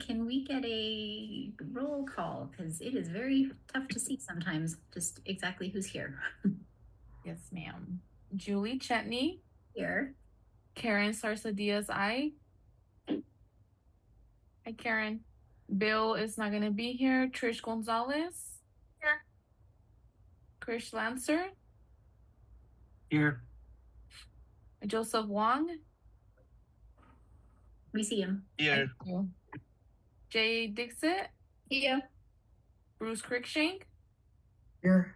can we get a roll call? Because it is very tough to see sometimes just exactly who's here. Yes, ma'am. Julie Chetney. Here. Karen Sarsa Diaz, aye. Hi, Karen. Bill is not going to be here. Trish Gonzalez. Here. Krish Lancer. Here. Joseph Wong. We see him. Here. Thank you. Jay Dixit. Here. Bruce Crickshank. Here.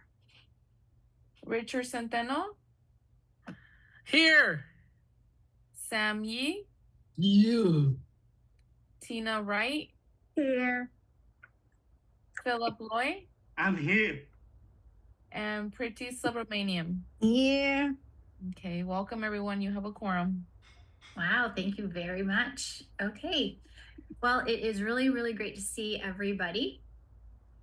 Richard Centeno. Here. Sam Yee. You. Tina Wright. Here. Philip Loy. I'm here. And Preeti Subramaniam. Here. Okay, welcome everyone. You have a quorum. Wow, thank you very much. Okay, well, it is really, really great to see everybody.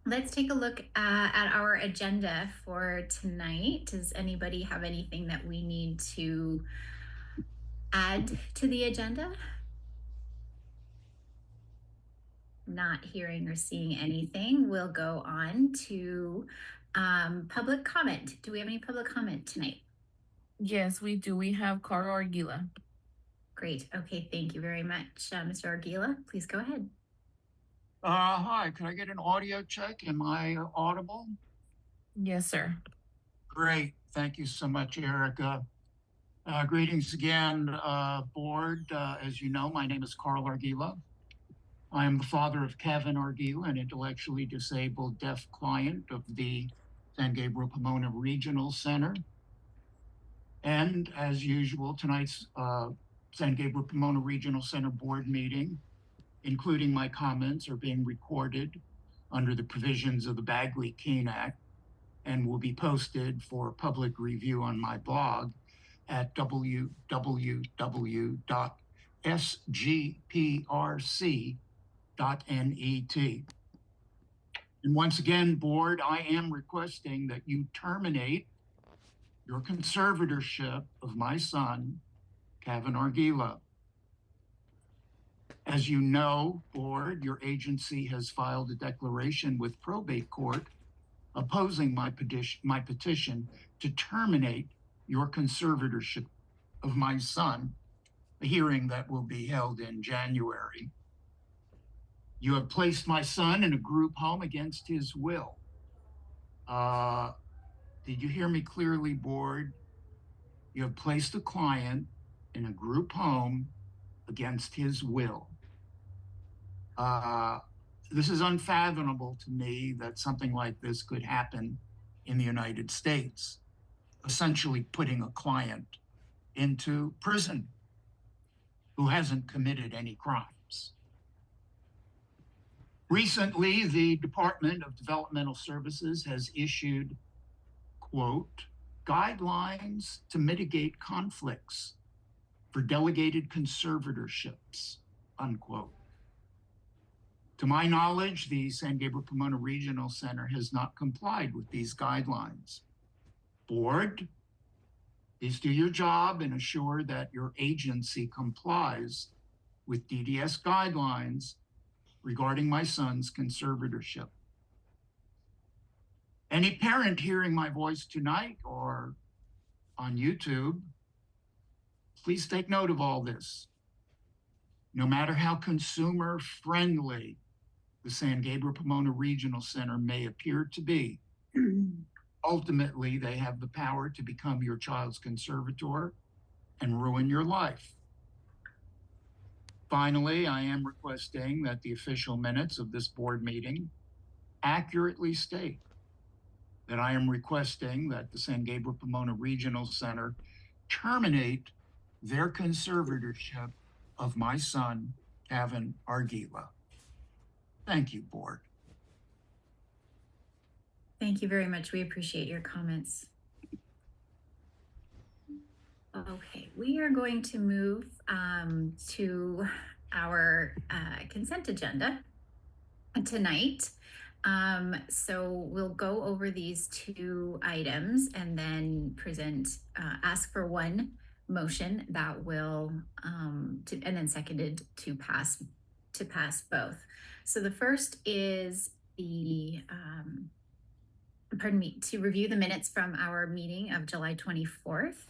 Let's take a look at our agenda for tonight. Does anybody have anything that we need to add to the agenda? Not hearing or seeing anything. We'll go on to public comment. Do we have any public comment tonight? Yes, we do. We have Carl Argila. Great. Okay, thank you very much. Mr. Argila, please go ahead. Hi, could I get an audio check? Am I audible? Yes, sir. Great. Thank you so much, Erica. Greetings again, board. As you know, my name is Carl Argila. I am the father of Cavan Argila, an intellectually disabled deaf client of the San Gabriel Pomona Regional Center. And as usual, tonight's San Gabriel Pomona Regional Center board meeting, including my comments, are being recorded under the provisions of the Bagley-Keene Act and will be posted for public review on my blog at www.sgprc.net. And once again, board, I am requesting that you terminate your conservatorship of my son, Cavan Argila. As you know, board, your agency has filed a declaration with probate court opposing my petition to terminate your conservatorship of my son, a hearing that will be held in January. You have placed my son in a group home against his will. Did you hear me clearly, board? You have placed a client in a group home against his will. This is unfathomable to me that something like this could happen in the United States, essentially putting a client into prison who hasn't committed any crimes. Recently, the Department of Developmental Services has issued, quote, guidelines to mitigate conflicts for delegated conservatorships, unquote. To my knowledge, the San Gabriel Pomona Regional Center has not complied with these guidelines. Board, please do your job and assure that your agency complies with DDS guidelines regarding my son's conservatorship. Any parent hearing my voice tonight or on YouTube, please take note of all this. No matter how consumer friendly the San Gabriel Pomona Regional Center may appear to be, ultimately they have the power to become your child's conservator and ruin your life. Finally, I am requesting that the official minutes of this board meeting accurately state that I am requesting that the San Gabriel Pomona Regional Center terminate their conservatorship of my son, Cavan Argila. Thank you, board. Thank you very much. We appreciate your comments. Okay, we are going to move to our consent agenda tonight. So we'll go over these two items and then ask for one motion that will, and then seconded to pass to pass both. So the first is to review the minutes from our meeting of July 24th.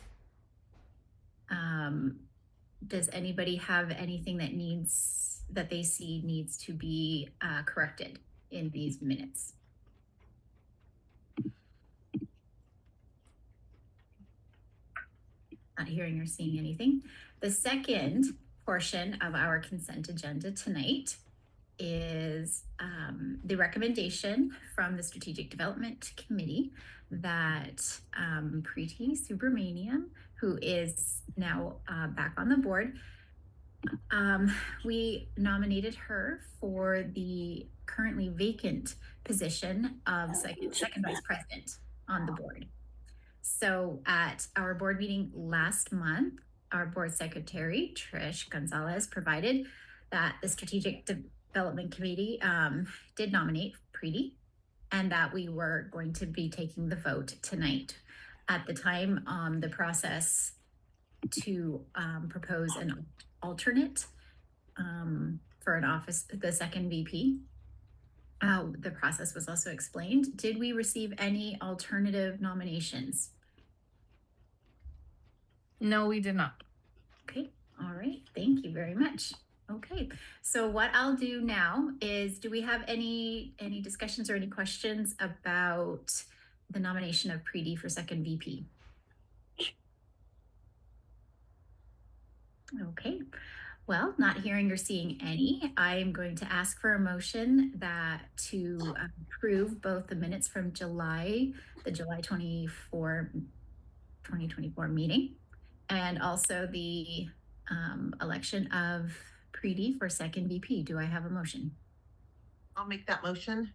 Does anybody have anything that they see needs to be corrected in these minutes? Not hearing or seeing anything. The second portion of our consent agenda tonight is the recommendation from the Strategic Development Committee that Preeti Subramaniam, who is now back on the board, we nominated her for the currently vacant position of second vice president on the board. So at our board meeting last month, our board secretary, Trish Gonzalez, provided that the Strategic Development Committee did nominate Preeti, and that we were going to be taking the vote tonight. At the time, the process to propose an alternate for an office, the second VP, the process was also explained. Did we receive any alternative nominations? No, we did not. Okay, all right, thank you very much. Okay, so what I'll do now is, do we have any discussions or any questions about the nomination of Preeti for second VP? Okay, well, not hearing or seeing any, I am going to ask for a motion to approve both the minutes from the July 24, 2024 meeting, and also the election of Preeti for second VP. Do I have a motion? I'll make that motion.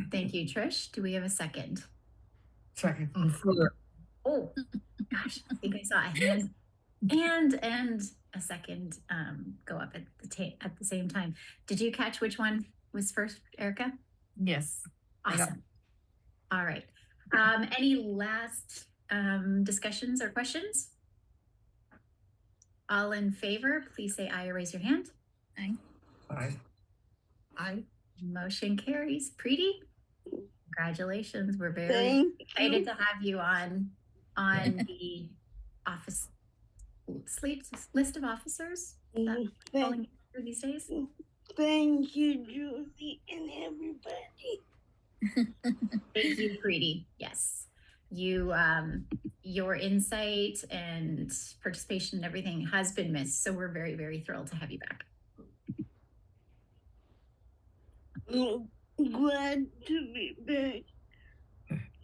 Thank you, Trish. Do we have a second? Second. Oh, gosh, I think I saw a hand and a second go up at the same time. Did you catch which one was first, Erica? Yes. Awesome. All right. Any last discussions or questions? All in favor, please say aye or raise your hand. Aye. Aye. Aye. Motion carries. Preeti, congratulations. We're very excited to have you on the office list of officers that we're calling for these days. Thank you, Julie, and everybody. Thank you, Preeti. Yes. You, your insight and participation and everything has been missed. So we're very, very thrilled to have you back. I'm glad to be back.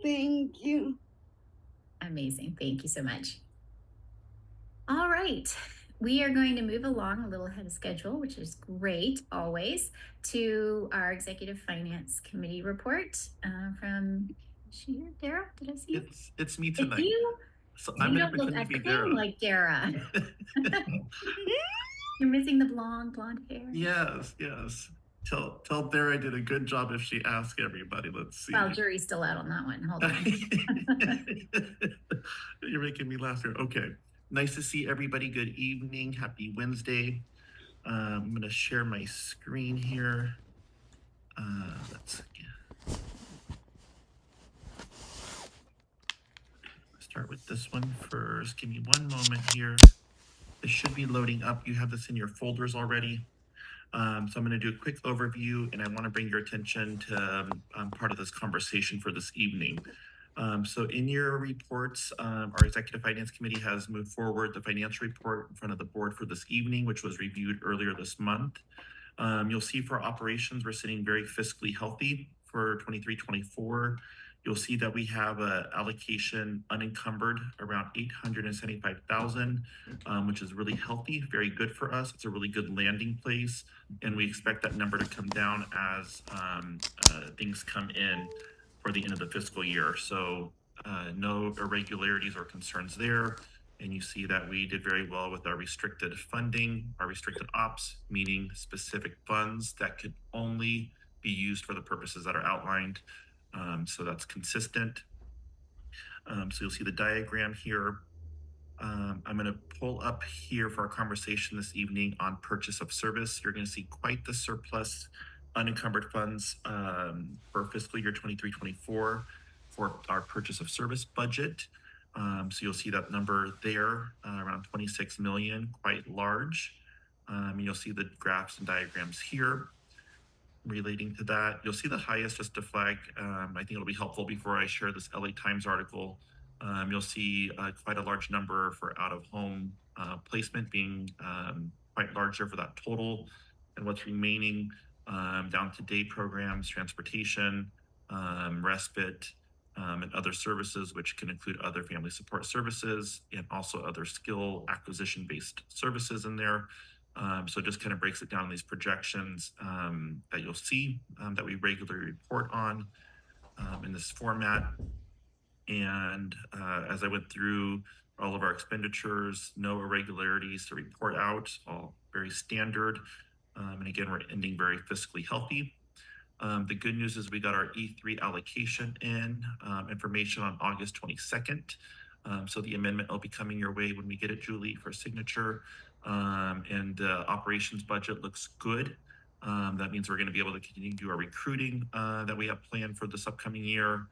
Thank you. Amazing. Thank you so much. All right. We are going to move along a little ahead of schedule, which is great always, to our Executive Finance Committee report from Dara. Did I see you? It's me tonight. It's you? So You I'm don't gonna look a pretend to be thing Dara. like Dara. You're missing the blonde hair. Yes. Tell Dara I did a good job if she asked everybody. Let's see. Well, jury's still out on that one. Hold on. You're making me laugh here. Okay. Nice to see everybody. Good evening. Happy Wednesday. I'm going to share my screen here. Let's start with this one first. Give me one moment here. This should be loading up. You have this in your folders already. So I'm going to do a quick overview, and I want to bring your attention to part of this conversation for this evening. So in your reports, our Executive Finance Committee has moved forward the financial report in front of the board for this evening, which was reviewed earlier this month. You'll see for operations, we're sitting very fiscally healthy for 23-24. You'll see that we have an allocation unencumbered around $875,000, which is really healthy, very good for us. It's a really good landing place, and we expect that number to come down as things come in for the end of the fiscal year. So no irregularities or concerns there. And you see that we did very well with our restricted funding, our restricted ops, meaning specific funds that could only be used for the purposes that are outlined. So that's consistent. So you'll see the diagram here. I'm going to pull up here for our conversation this evening on purchase of service. You're going to see quite the surplus unencumbered funds for fiscal year 23-24 for our purchase of service budget. So you'll see that number there, around 26 million, quite large. You'll see the graphs and diagrams here relating to that. You'll see the highest, just to flag, I think it'll be helpful before I share this LA Times article. You'll see quite a large number for out-of-home placement being quite large there for that total. And what's remaining down to day programs, transportation, respite, and other services, which can include other family support services and also other skill acquisition-based services in there. So it just kind of breaks it down in these projections that you'll see that we regularly report on in this format. And as I went through all of our expenditures, no irregularities to report out, all very standard. And again, we're ending very fiscally healthy. The good news is we got our E3 allocation in information on August 22nd. So the amendment will be coming your way when we get it, Julie, for signature. And the operations budget looks good. That means we're going to be able to continue to do our recruiting that we have planned for this upcoming year.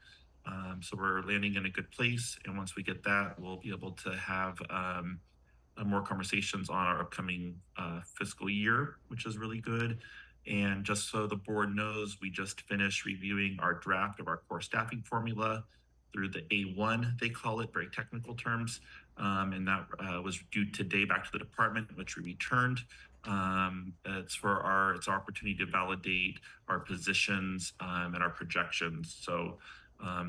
So we're landing in a good place. And once we get that, we'll be able to have more conversations on our upcoming fiscal year, which is really good. And just so the board knows, we just finished reviewing our draft of our core staffing formula through the A1, they call it, very technical terms. And that was due today back to the department, which we returned. It's our opportunity to validate our positions and our projections. So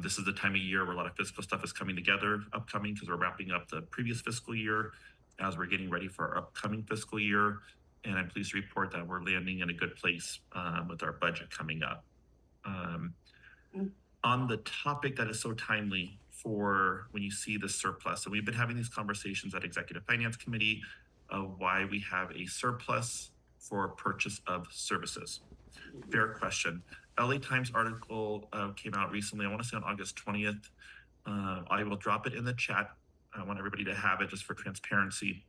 this is the time of year where a lot of fiscal stuff is coming together, upcoming, because we're wrapping up the previous fiscal year as we're getting ready for our upcoming fiscal year. And I'm pleased to report that we're landing in a good place with our budget coming up. On the topic that is so timely for when you see the surplus, so we've been having these conversations at Executive Finance Committee of why we have a surplus for purchase of services. Fair question. LA Times article came out recently, I want to say on August 20th. I will drop it in the chat. I want everybody to have it just for transparency.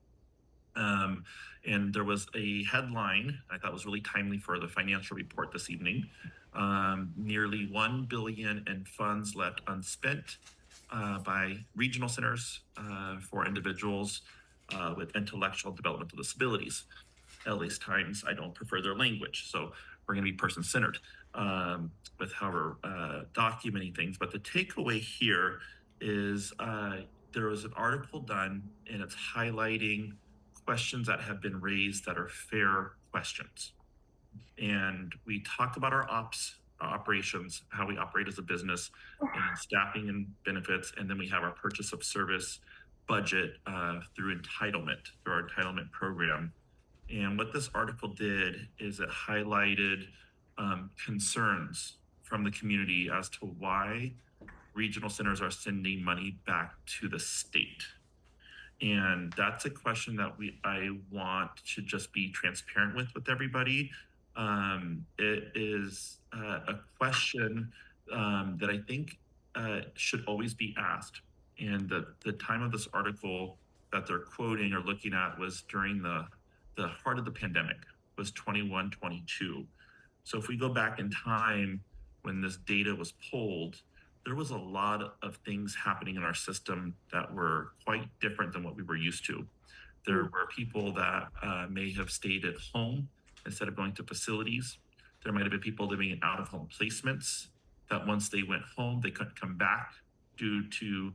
And there was a headline I thought was really timely for the financial report this evening. Nearly $1 billion in funds left unspent by regional centers for individuals with intellectual developmental disabilities. LA's Times, I don't prefer their language, so we're going to be person-centered with how we're documenting things. But the takeaway here is there was an article done, and it's highlighting questions that have been raised that are fair questions. And we talk about our operations, how we operate as a business, and staffing and benefits, and then we have our purchase of service budget through entitlement, through our entitlement program. And what this article did is it highlighted concerns from the community as to why regional centers are sending money back to the state. And that's a question that I want to just be transparent with everybody. It is a question that I think should always be asked. And the time of this article that they're quoting or looking at was during the heart of the pandemic, was 21-22. So if we go back in time when this data was pulled, there was a lot of things happening in our system that were quite different than what we were used to. There were people that may have stayed at home instead of going to facilities. There might have been people living in out-of-home placements that once they went home, they couldn't come back due to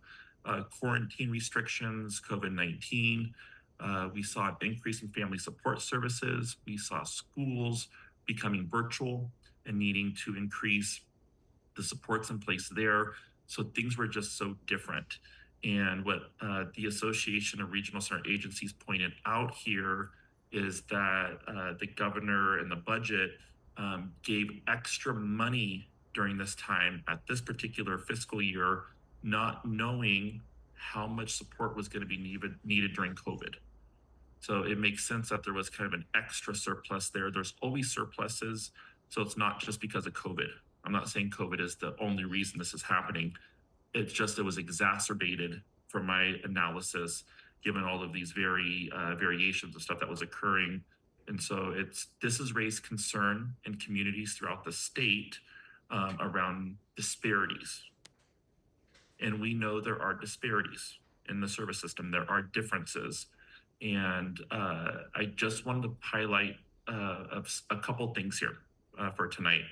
quarantine restrictions, COVID-19. We saw an increase in family support services. We saw schools becoming virtual and needing to increase the supports in place there. So things were just so different. And what the Association of Regional Center Agencies pointed out here is that the governor and the budget gave extra money during this time at this particular fiscal year, not knowing how much support was going to be needed during COVID. So it makes sense that there was kind of an extra surplus there. There's always surpluses. So it's not just because of COVID. I'm not saying COVID is the only reason this is happening. It's just, it was exacerbated from my analysis given all of these variations of stuff that was occurring. And so this has raised concern in communities throughout the state around disparities. And we know there are disparities in the service system. There are differences. And I just wanted to highlight a couple things here for tonight.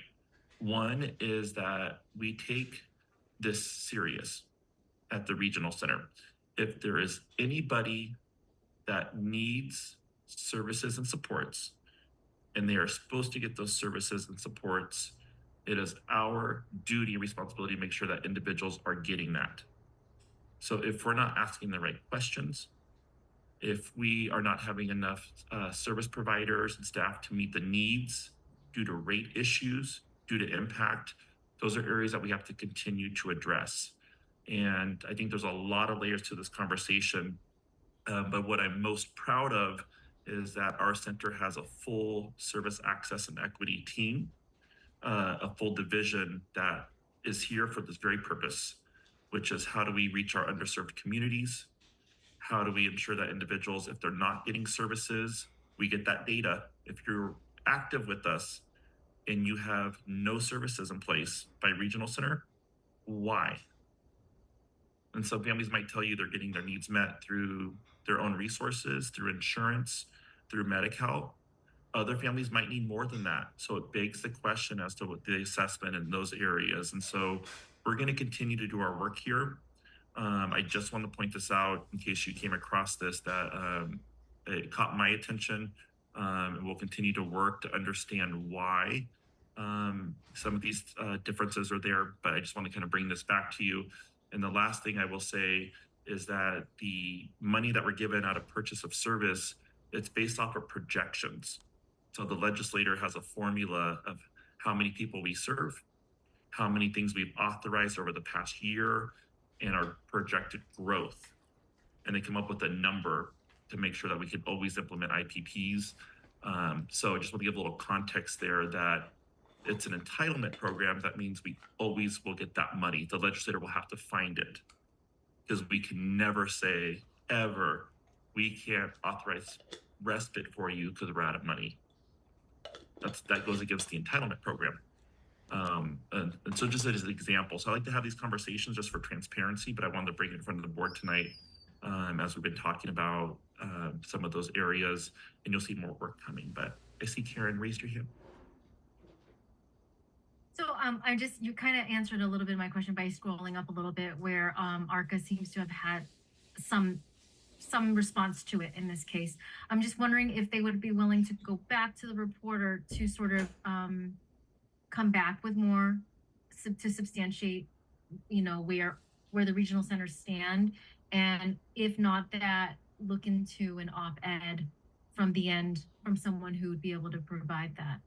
One is that we take this serious at the regional center. If there is anybody that needs services and supports, and they are supposed to get those services and supports, it is our duty and responsibility to make sure that individuals are getting that. So if we're not asking the right questions, if we are not having enough service providers and staff to meet the needs due to rate issues, due to impact, those are areas that we have to continue to address. And I think there's a lot of layers to this conversation. But what I'm most proud of is that our center has a full service access and equity team, a full division that is here for this very purpose, which is how do we reach our underserved communities? How do we ensure that individuals, if they're not getting services, we get that data. If you're active with us and you have no services in place by regional center, why? And so families might tell you they're getting their needs met through their own resources, through insurance, through Medi-Cal. Other families might need more than that. So it begs the question as to what the assessment in those areas. And so we're going to continue to do our work here. I just want to point this out in case you came across this, that it caught my attention, and we'll continue to work to understand why some of these differences are there. But I just want to kind of bring this back to you. And the last thing I will say is that the money that we're given out of purchase of service, it's based off of projections. So the legislator has a formula of how many people we serve, how many things we've authorized over the past year, and our projected growth. And they come up with a number to make sure that we can always implement IPPs. So I just want to give a little context there that it's an entitlement program. That means we always will get that money. The legislator will have to find it, because we can never say ever, we can't authorize respite for you because we're out of money. That goes against the entitlement program. And so just as an example, so I like to have these conversations just for transparency, but I wanted to bring it in front of the board tonight as we've been talking about some of those areas, and you'll see more work coming. But I see Karen raised your hand. So you kind of answered a little bit of my question by scrolling up a little bit where ARCA seems to have had some response to it in this case. I'm just wondering if they would be willing to go back to the reporter to sort of come back with more to substantiate, where the regional centers stand, and if not that, look into an op-ed from the end from someone who would be able to provide that.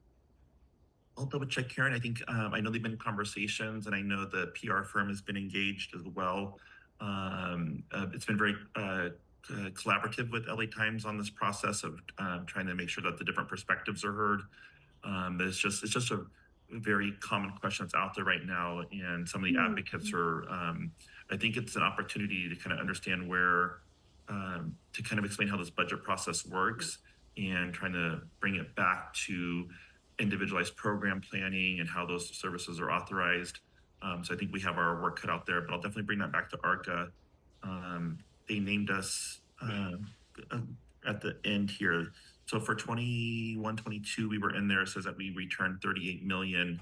I'll double check, Karen. I think I know they've been conversations, and I know the PR firm has been engaged as well. It's been very collaborative with LA Times on this process of trying to make sure that the different perspectives are heard. But it's just a very common question that's out there right now, and some of the advocates are. I think it's an opportunity to kind of understand where, to kind of explain how this budget process works, and trying to bring it back to individualized program planning and how those services are authorized. So I think we have our work cut out there, but I'll definitely bring that back to ARCA. They named us at the end here. So for 21-22, we were in there. It says that we returned 38 million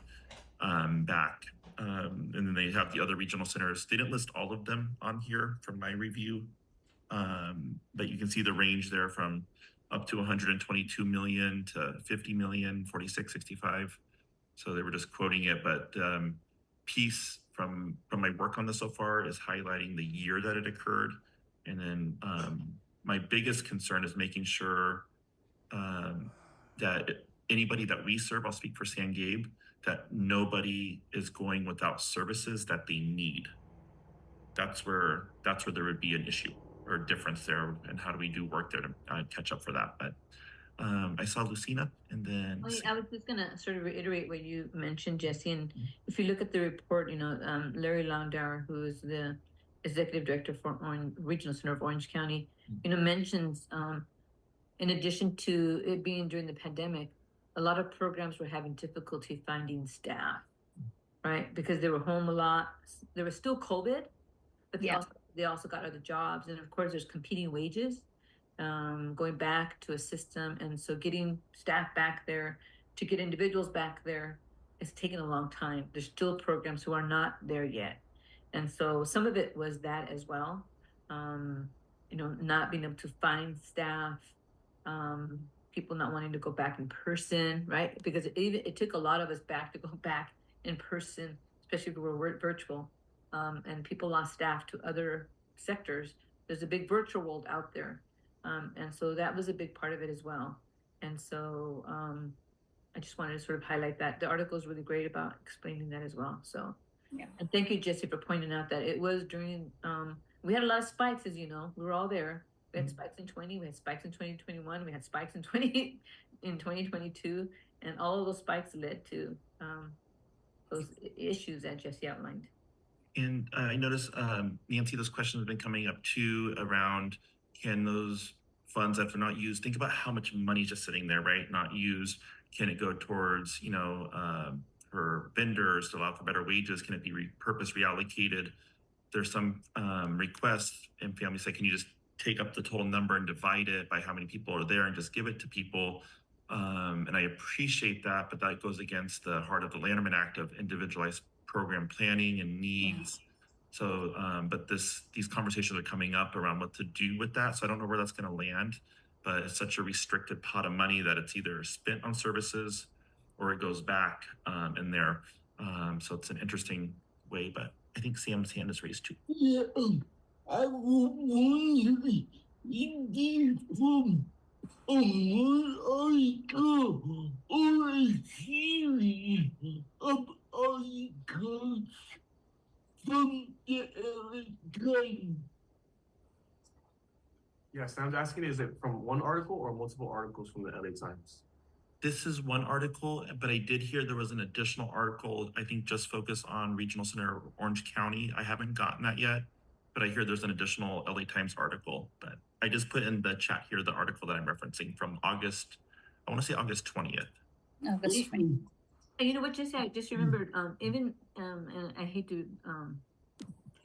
back. And then they have the other regional centers. They didn't list all of them on here from my review, but you can see the range there from up to 122 million to 50 million, 46, 65. So they were just quoting it, but piece from my work on this so far is highlighting the year that it occurred. And then my biggest concern is making sure that anybody that we serve, I'll speak for San Gabe, that nobody is going without services that they need. That's where there would be an issue or difference there, and how do we do work there to catch up for that. But I saw Lucina, and then I was just gonna sort of reiterate what you mentioned, Jesse. And if you look at the report, Larry Longdower, who is the executive director for Regional Center of Orange County, mentions in addition to it being during the pandemic, a lot of programs were having difficulty finding staff, right? Because they were home a lot. There was still COVID, but they also got other jobs, and of course, there's competing wages. Going back to a system, and so getting staff back there to get individuals back there it's taken a long time. There's still programs who are not there yet. And so some of it was that as well. Not being able to find staff, people not wanting to go back in person, right? Because it took a lot of us back to go back in person, especially if we were virtual. And people lost staff to other sectors. There's a big virtual world out there. And so that was a big part of it as well. And so I just wanted to sort of highlight that. The article is really great about explaining that as well. So, yeah. And thank you, Jesse, for pointing out that it was during, we had a lot of spikes, as you know, we were all there. We had spikes in 20, we had spikes in 2021, we had spikes in 2022, and all of those spikes led to those issues that Jesse outlined. And I noticed, Nancy, those questions have been coming up too around, can those funds that are not used, think about how much money is just sitting there, right? Not used. Can it go towards, for vendors to allow for better wages? Can it be repurposed, reallocated? There's some requests, and families say, can you just take up the total number and divide it by how many people are there and just give it to people? And I appreciate that, but that goes against the heart of the Lanterman Act of individualized program planning and needs. So, but these conversations are coming up around what to do with that. So I don't know where that's going to land, but it's such a restricted pot of money that it's either spent on services or it goes back in there. So it's an interesting way, but I think Sam's hand is raised too. Yeah, I was wondering if from one article or a series of articles from the LA. Yes, I'm asking, is it from one article or multiple articles from the LA Times? This is one article, but I did hear there was an additional article, I think just focused on Regional Center of Orange County. I haven't gotten that yet, but I hear there's an additional LA Times article. But I just put in the chat here the article that I'm referencing from August, I want to say August 20th. August 20th. And you know what, Jesse, I just remembered, and I hate to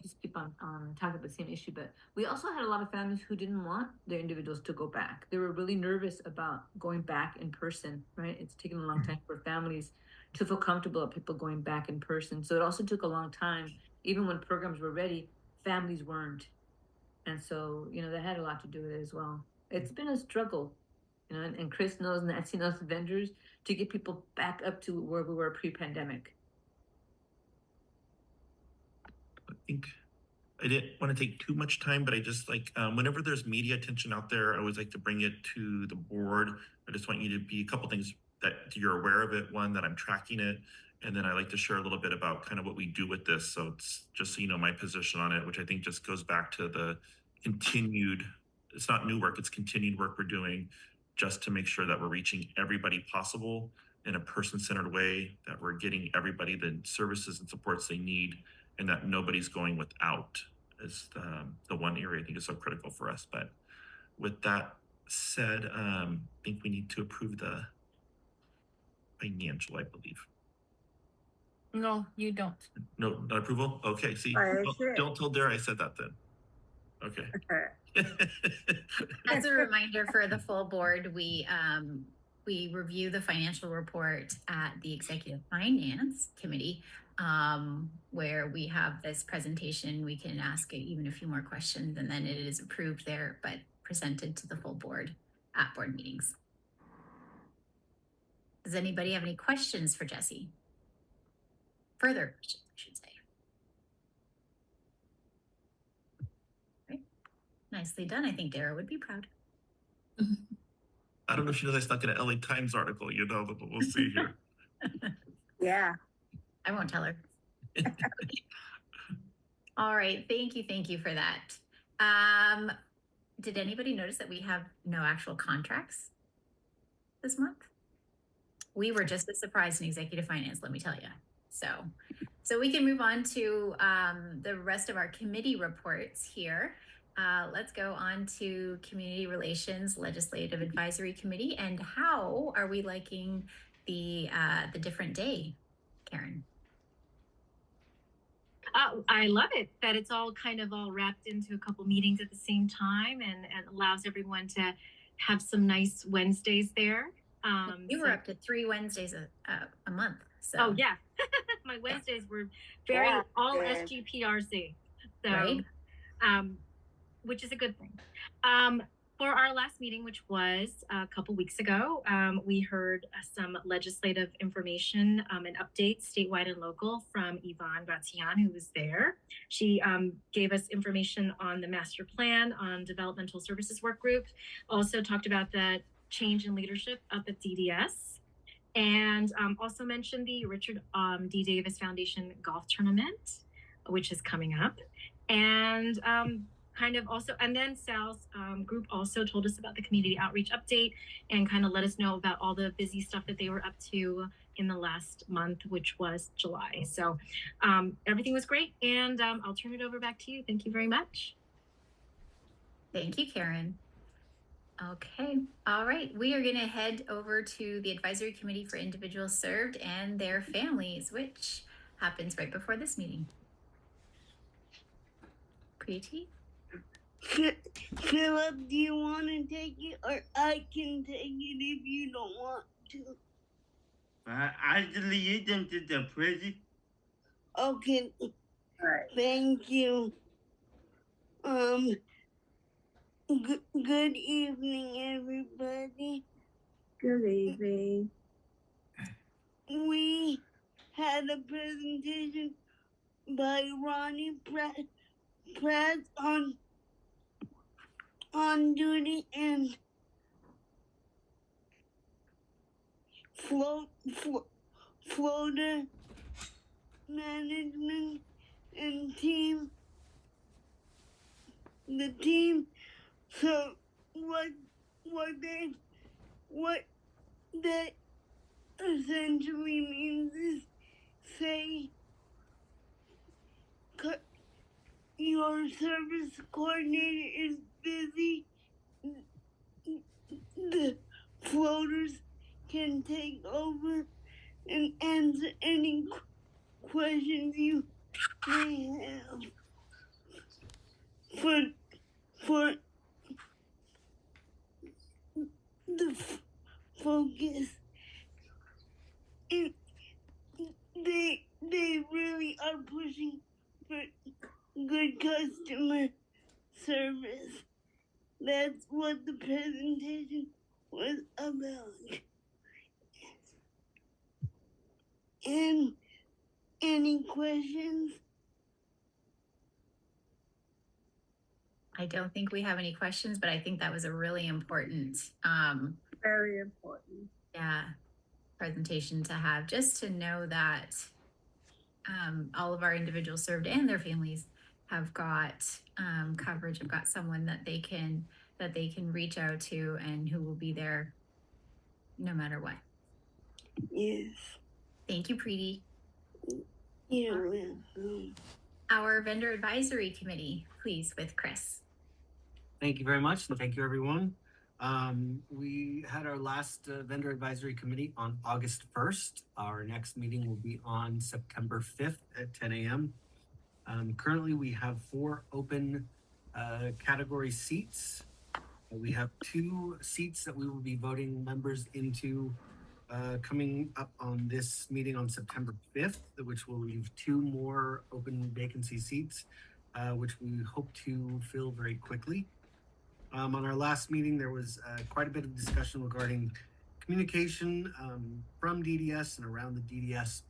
just keep on talking about the same issue, but we also had a lot of families who didn't want their individuals to go back. They were really nervous about going back in person, right? It's taken a long time for families to feel comfortable of people going back in person. So it also took a long time, even when programs were ready, families weren't. And so, that had a lot to do with it as well. It's been a struggle, and Chris knows, and Nancy knows, the vendors, to get people back up to where we were pre-pandemic. I think I didn't want to take too much time, but I just whenever there's media attention out there, I always like to bring it to the board. I just want you to be a couple things that you're aware of it. One, that I'm tracking it. And then I like to share a little bit about kind of what we do with this. So it's just so you know my position on it, which I think just goes back to the continued, it's not new work, it's continued work we're doing just to make sure that we're reaching everybody possible in a person-centered way, that we're getting everybody the services and supports they need, and that nobody's going without is the one area I think is so critical for us. But with that said, I think we need to approve the financial, I believe. No, you don't. No, not approval? Okay, see, don't tell Dara I said that then. Okay. As a reminder for the full board, we review the financial report at the Executive Finance Committee, where we have this presentation. We can ask even a few more questions, and then it is approved there, but presented to the full board at board meetings. Does anybody have any questions for Jesse? Further questions, I should say. Right. Nicely done. I think Dara would be proud. I don't know if she knows I stuck in an LA Times article, but we'll see here. Yeah. I won't tell her. All right. Thank you for that. Did anybody notice that we have no actual contracts this month? We were just as surprised in executive finance, let me tell you. So we can move on to the rest of our committee reports here. Let's go on to Community Relations Legislative Advisory Committee, and how are we liking the different day, Karen? I love it that it's all kind of all wrapped into a couple meetings at the same time, and allows everyone to have some nice Wednesdays there. We were up to 3 Wednesdays a month. So. Oh yeah, my Wednesdays were very all SGPRC. So, right. Which is a good thing. For our last meeting, which was a couple weeks ago, we heard some legislative information and updates statewide and local from Yvonne Gratian, who was there. She gave us information on the master plan, on developmental services work group, also talked about the change in leadership up at DDS, and also mentioned the Richard D. Davis Foundation golf tournament, which is coming up. And kind of also, and then Sal's group also told us about the community outreach update and kind of let us know about all the busy stuff that they were up to in the last month, which was July. So everything was great, and I'll turn it over back to you. Thank you very much. Thank you, Karen. Okay, all right. We are going to head over to the Advisory Committee for Individuals Served and Their Families, which happens right before this meeting. Preeti? Philip, do you want to take it, or I can take it if you don't want to? I delete them to the president. Okay. All right. Thank you. Good evening, everybody. Good evening. We had a presentation by Ronnie Pratt on duty and floater management and team. The team. So what that essentially means is, say your service coordinator is busy, the floaters can take over and answer any questions you may have for the focus. They really are pushing for good customer service. That's what the presentation was about. And any questions? I don't think we have any questions, but I think that was a really important, Very important. presentation to have, just to know that all of our individuals served and their families have got coverage, have got someone that they can reach out to and who will be there no matter what. Yes. Thank you, Preeti. You're welcome. Our Vendor Advisory Committee, please, with Chris. Thank you very much, and thank you, everyone. We had our last Vendor Advisory Committee on August 1st. Our next meeting will be on September 5th at 10 a.m. Currently, we have 4 open category seats. We have 2 seats that we will be voting members into coming up on this meeting on September 5th, which will leave 2 more open vacancy seats, which we hope to fill very quickly. On our last meeting, there was quite a bit of discussion regarding communication from DDS and around the DDS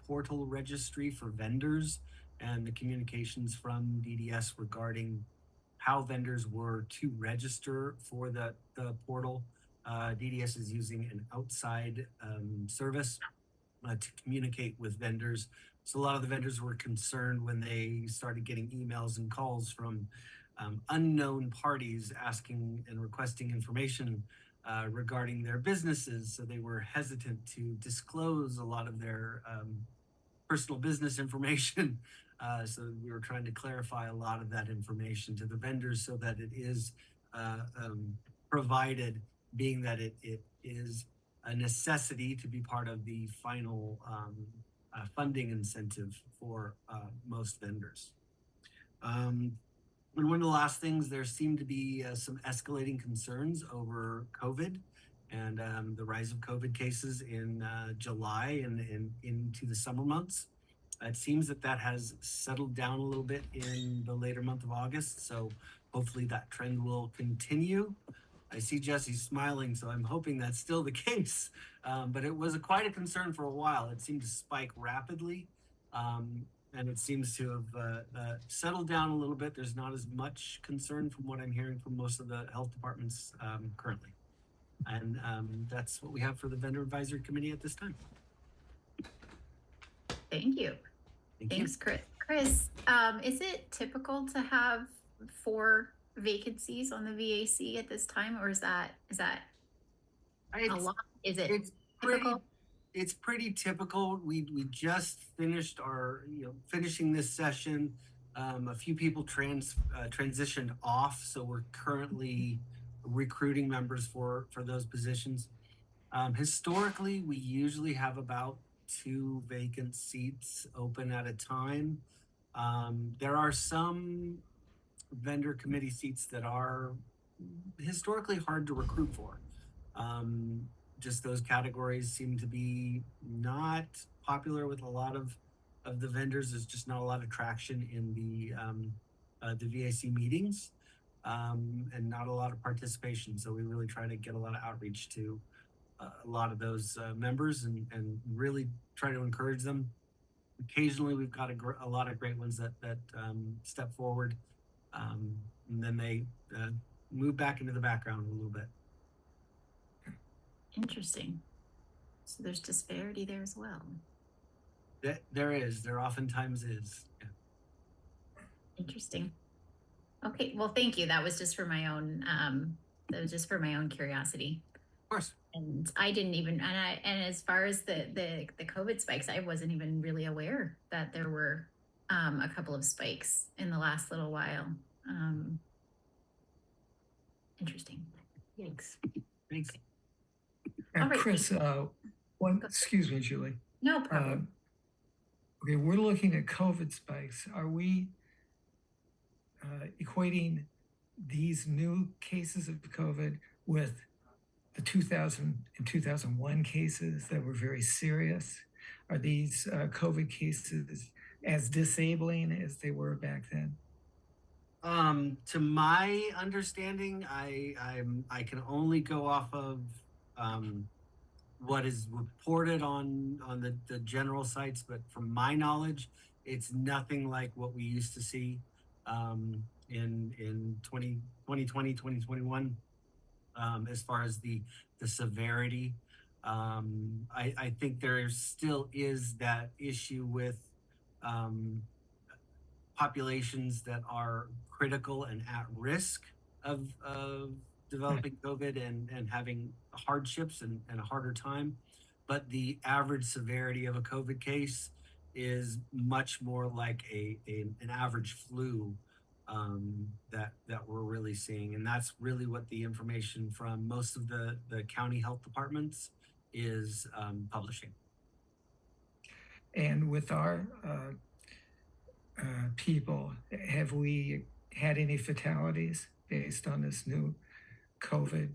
portal registry for vendors, and the communications from DDS regarding how vendors were to register for the portal. DDS is using an outside service to communicate with vendors. So a lot of the vendors were concerned when they started getting emails and calls from unknown parties asking and requesting information regarding their businesses. So they were hesitant to disclose a lot of their personal business information. So we were trying to clarify a lot of that information to the vendors so that it is provided, being that it is a necessity to be part of the final funding incentive for most vendors. And one of the last things, there seemed to be some escalating concerns over COVID and the rise of COVID cases in July and into the summer months. It seems that has settled down a little bit in the later month of August, so hopefully that trend will continue. I see Jesse smiling, so I'm hoping that's still the case. But it was quite a concern for a while. It seemed to spike rapidly, and it seems to have settled down a little bit. There's not as much concern from what I'm hearing from most of the health departments currently. And that's what we have for the Vendor Advisory Committee at this time. Thank you. Thanks, Chris. Chris, is it typical to have 4 vacancies on the VAC at this time, or is that a lot? Is it typical? It's pretty typical. We just finished finishing this session. A few people transitioned off, so we're currently recruiting members for those positions. Historically, we usually have about 2 vacant seats open at a time. There are some vendor committee seats that are historically hard to recruit for. Just those categories seem to be not popular with a lot of the vendors. There's just not a lot of traction in the VAC meetings, and not a lot of participation. So we really try to get a lot of outreach to a lot of those members and really try to encourage them. Occasionally, we've got a lot of great ones that step forward, and then they move back into the background a little bit. Interesting. So there's disparity there as well. There oftentimes is. Yeah. Interesting. Okay, well, thank you. That was just for my own curiosity. Of course. And I didn't even, and as far as the COVID spikes, I wasn't even really aware that there were a couple of spikes in the last little while. Interesting. Thanks. Thanks. And All right. Chris, excuse me, Julie. No problem. Okay, we're looking at COVID spikes. Are we equating these new cases of COVID with the 2000 and 2001 cases that were very serious? Are these COVID cases as disabling as they were back then? To my understanding, I can only go off of what is reported on the general sites, but from my knowledge, it's nothing like what we used to see in 2020, 2021, as far as the severity. I think there still is that issue with populations that are critical and at risk of developing COVID and having hardships and a harder time. But the average severity of a COVID case is much more like an average flu that we're really seeing. And that's really what the information from most of the county health departments is publishing. And with our people, have we had any fatalities based on this new COVID?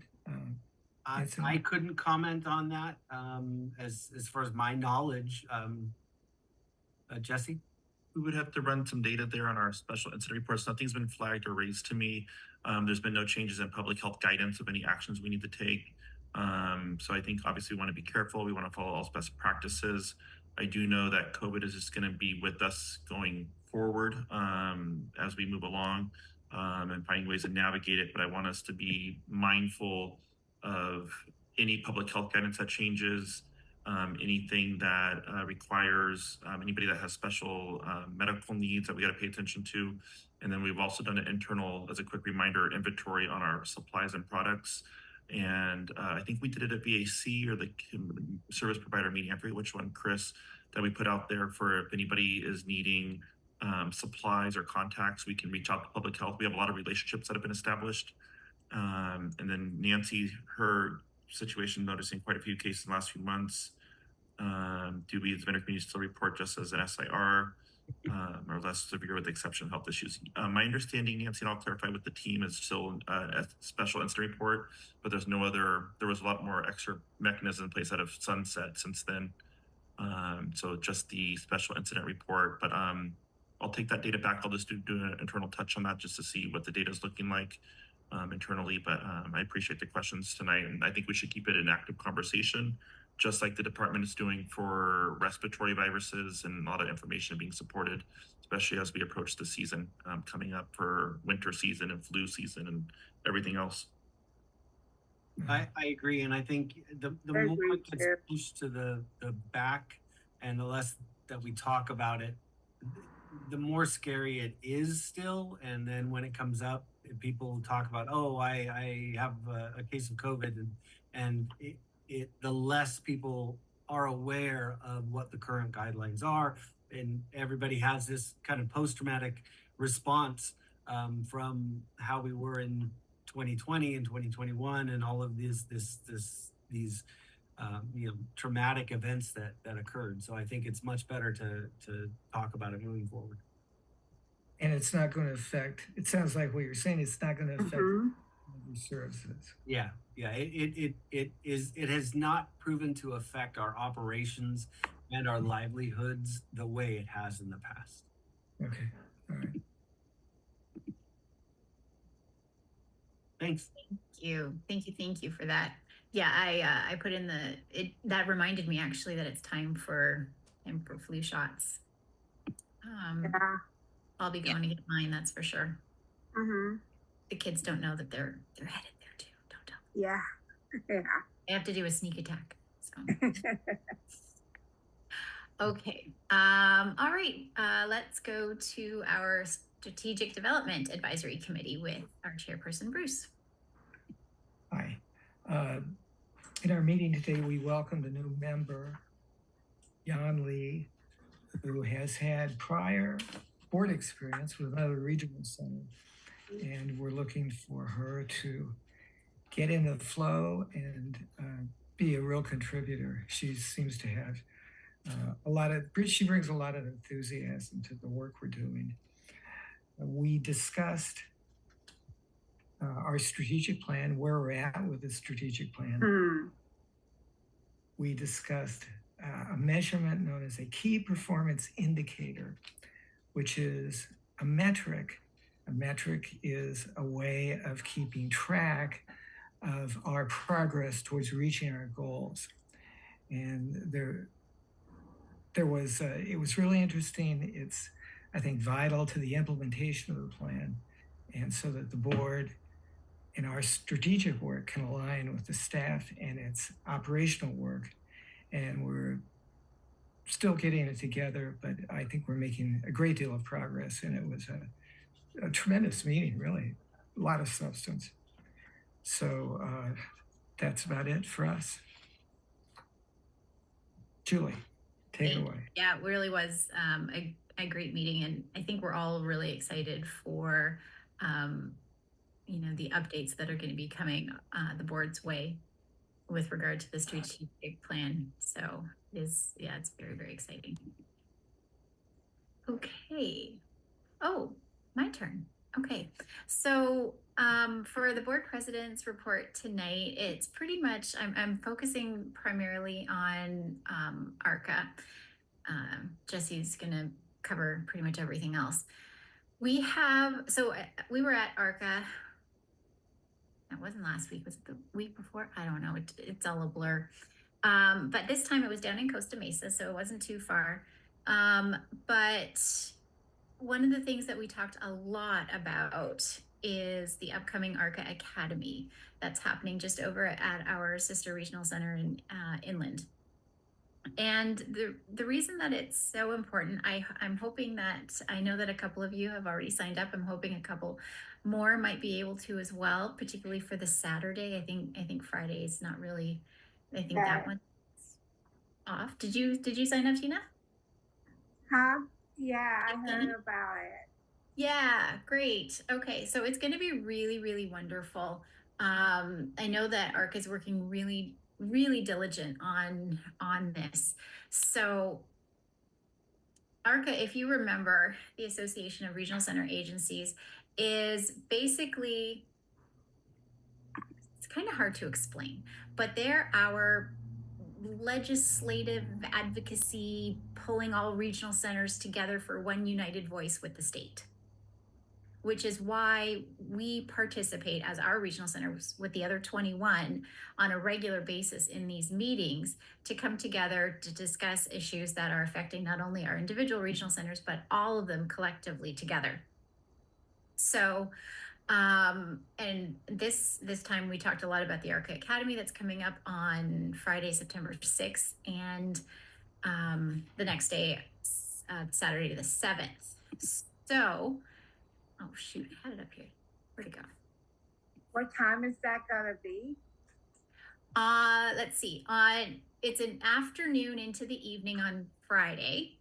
I couldn't comment on that as far as my knowledge. Jesse? We would have to run some data there on our special incident reports. Nothing's been flagged or raised to me. There's been no changes in public health guidance of any actions we need to take. So I think obviously we want to be careful. We want to follow all best practices. I do know that COVID is just going to be with us going forward as we move along and finding ways to navigate it. But I want us to be mindful of any public health guidance that changes, anything that requires anybody that has special medical needs that we got to pay attention to. And then we've also done an internal, as a quick reminder, inventory on our supplies and products And I think we did it at VAC or the service provider meeting. I forget which one, Chris, that we put out there for if anybody is needing supplies or contacts, we can reach out to public health. We have a lot of relationships that have been established. And then Nancy, her situation, noticing quite a few cases in the last few months. Do we as vendor community still report just as an SIR or less severe with the exception of health issues? My understanding, Nancy, and I'll clarify with the team, is still a special incident report, but there's no other, there was a lot more extra mechanisms in place that have sunset since then. So just the special incident report, but I'll take that data back. I'll just do an internal touch on that just to see what the data is looking like internally, but I appreciate the questions tonight, and I think we should keep it an active conversation, just like the department is doing for respiratory viruses, and a lot of information being supported, especially as we approach the season coming up for winter season and flu season and everything else. I agree, and I think the more it gets pushed to the back and the less that we talk about it, the more scary it is still. And then when it comes up, people talk about, oh, I have a case of COVID, and the less people are aware of what the current guidelines are, and everybody has this kind of post-traumatic response from how we were in 2020 and 2021 and all of these traumatic events that occurred. So I think it's much better to talk about it moving forward. And it's not going to affect, it sounds like what you're saying, it's not going to affect services. Yeah. It has not proven to affect our operations and our livelihoods the way it has in the past. Okay. All right. Thanks. Thank you for that. Yeah, I put in that reminded me actually that it's time for flu shots. I'll be going to get mine, that's for sure. The kids don't know that they're headed there too. Don't tell. Yeah. I have to do a sneak attack. So. Okay. All right. Let's go to our Strategic Development Advisory Committee with our chairperson, Bruce. Hi. In our meeting today, we welcomed a new member, Yan Lee, who has had prior board experience with another regional center, and we're looking for her to get in the flow and be a real contributor. She seems to have she brings a lot of enthusiasm to the work we're doing. We discussed our strategic plan, where we're at with the strategic plan. We discussed a measurement known as a key performance indicator, which is a metric. A metric is a way of keeping track of our progress towards reaching our goals. And it was really interesting. It's, I think, vital to the implementation of the plan, and so that the board in our strategic work can align with the staff and its operational work. And we're still getting it together, but I think we're making a great deal of progress, and it was a tremendous meeting, really, a lot of substance. So that's about it for us. Julie, take it away. Yeah, it really was a great meeting, and I think we're all really excited for the updates that are going to be coming the board's way with regard to the strategic plan. So it's very, very exciting. Okay. Oh, my turn. Okay. So for the board president's report tonight, it's pretty much, I'm focusing primarily on ARCA. Jesse's going to cover pretty much everything else. We were at ARCA. It wasn't last week, was it the week before? I don't know, it's all a blur. But this time it was down in Costa Mesa, so it wasn't too far. But one of the things that we talked a lot about is the upcoming ARCA Academy that's happening just over at our sister regional center in Inland. And the reason that it's so important, I'm hoping that, I know that a couple of you have already signed up. I'm hoping a couple more might be able to as well, particularly for the Saturday. I think Friday is not really, I think that Yeah. one's off. Did you sign up, Tina? Huh? Yeah, I heard about it. Yeah, great. Okay, so it's going to be really, really wonderful. I know that ARC is working really, really diligent on this. So ARCA, if you remember, the Association of Regional Center Agencies is basically, it's kind of hard to explain, but they're our legislative advocacy, pulling all regional centers together for one united voice with the state, which is why we participate as our regional centers with the other 21 on a regular basis in these meetings to come together to discuss issues that are affecting not only our individual regional centers, but all of them collectively together. So, and this time we talked a lot about the ARCA Academy that's coming up on Friday, September 6th, and the next day, Saturday the 7th. So, oh shoot, I had it up here. Where'd it go? What time is that gonna be? Let's see. It's an afternoon into the evening on Friday.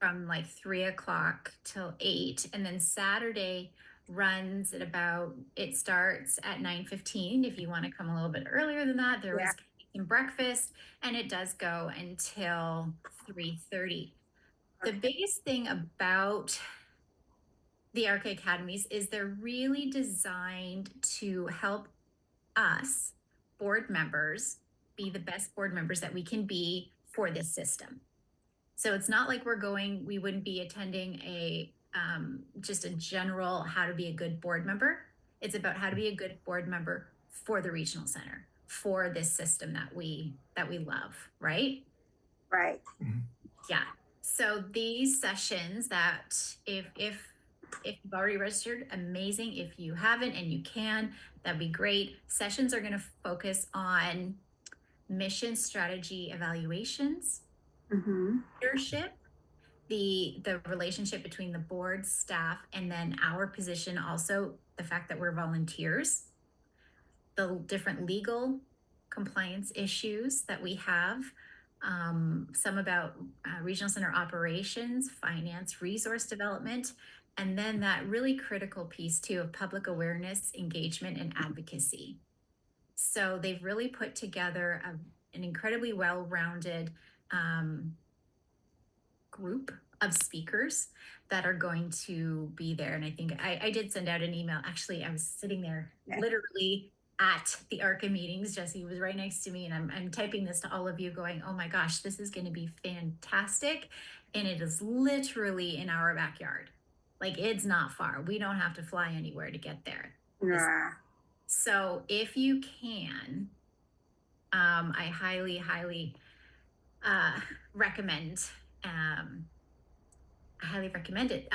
From like 3 o'clock till 8, and then Saturday runs at about, it starts at 9:15. If you want to come a little bit earlier than that, there was some breakfast, and it does go until 3:30. The biggest thing about the ARCA Academies is they're really designed to help us board members be the best board members that we can be for this system. So it's not like we wouldn't be attending a just a general how to be a good board member. It's about how to be a good board member for the regional center, for this system that we love, right? Right. Yeah. So these sessions that if you've already registered, amazing. If you haven't and you can, that'd be great. Sessions are going to focus on mission strategy evaluations, leadership, the relationship between the board, staff, and then our position, also the fact that we're volunteers, the different legal compliance issues that we have, some about regional center operations, finance, resource development, and then that really critical piece too of public awareness, engagement, and advocacy. So they've really put together an incredibly well-rounded group of speakers that are going to be there. And I think I did send out an email. Actually, I was sitting there literally at the ARCA meetings. Jesse was right next to me, and I'm typing this to all of you going, oh my gosh, this is going to be fantastic. And it is literally in our backyard. Like, it's not far. We don't have to fly anywhere to get there. Yeah. So if you can, I highly, highly recommend. I highly recommend it.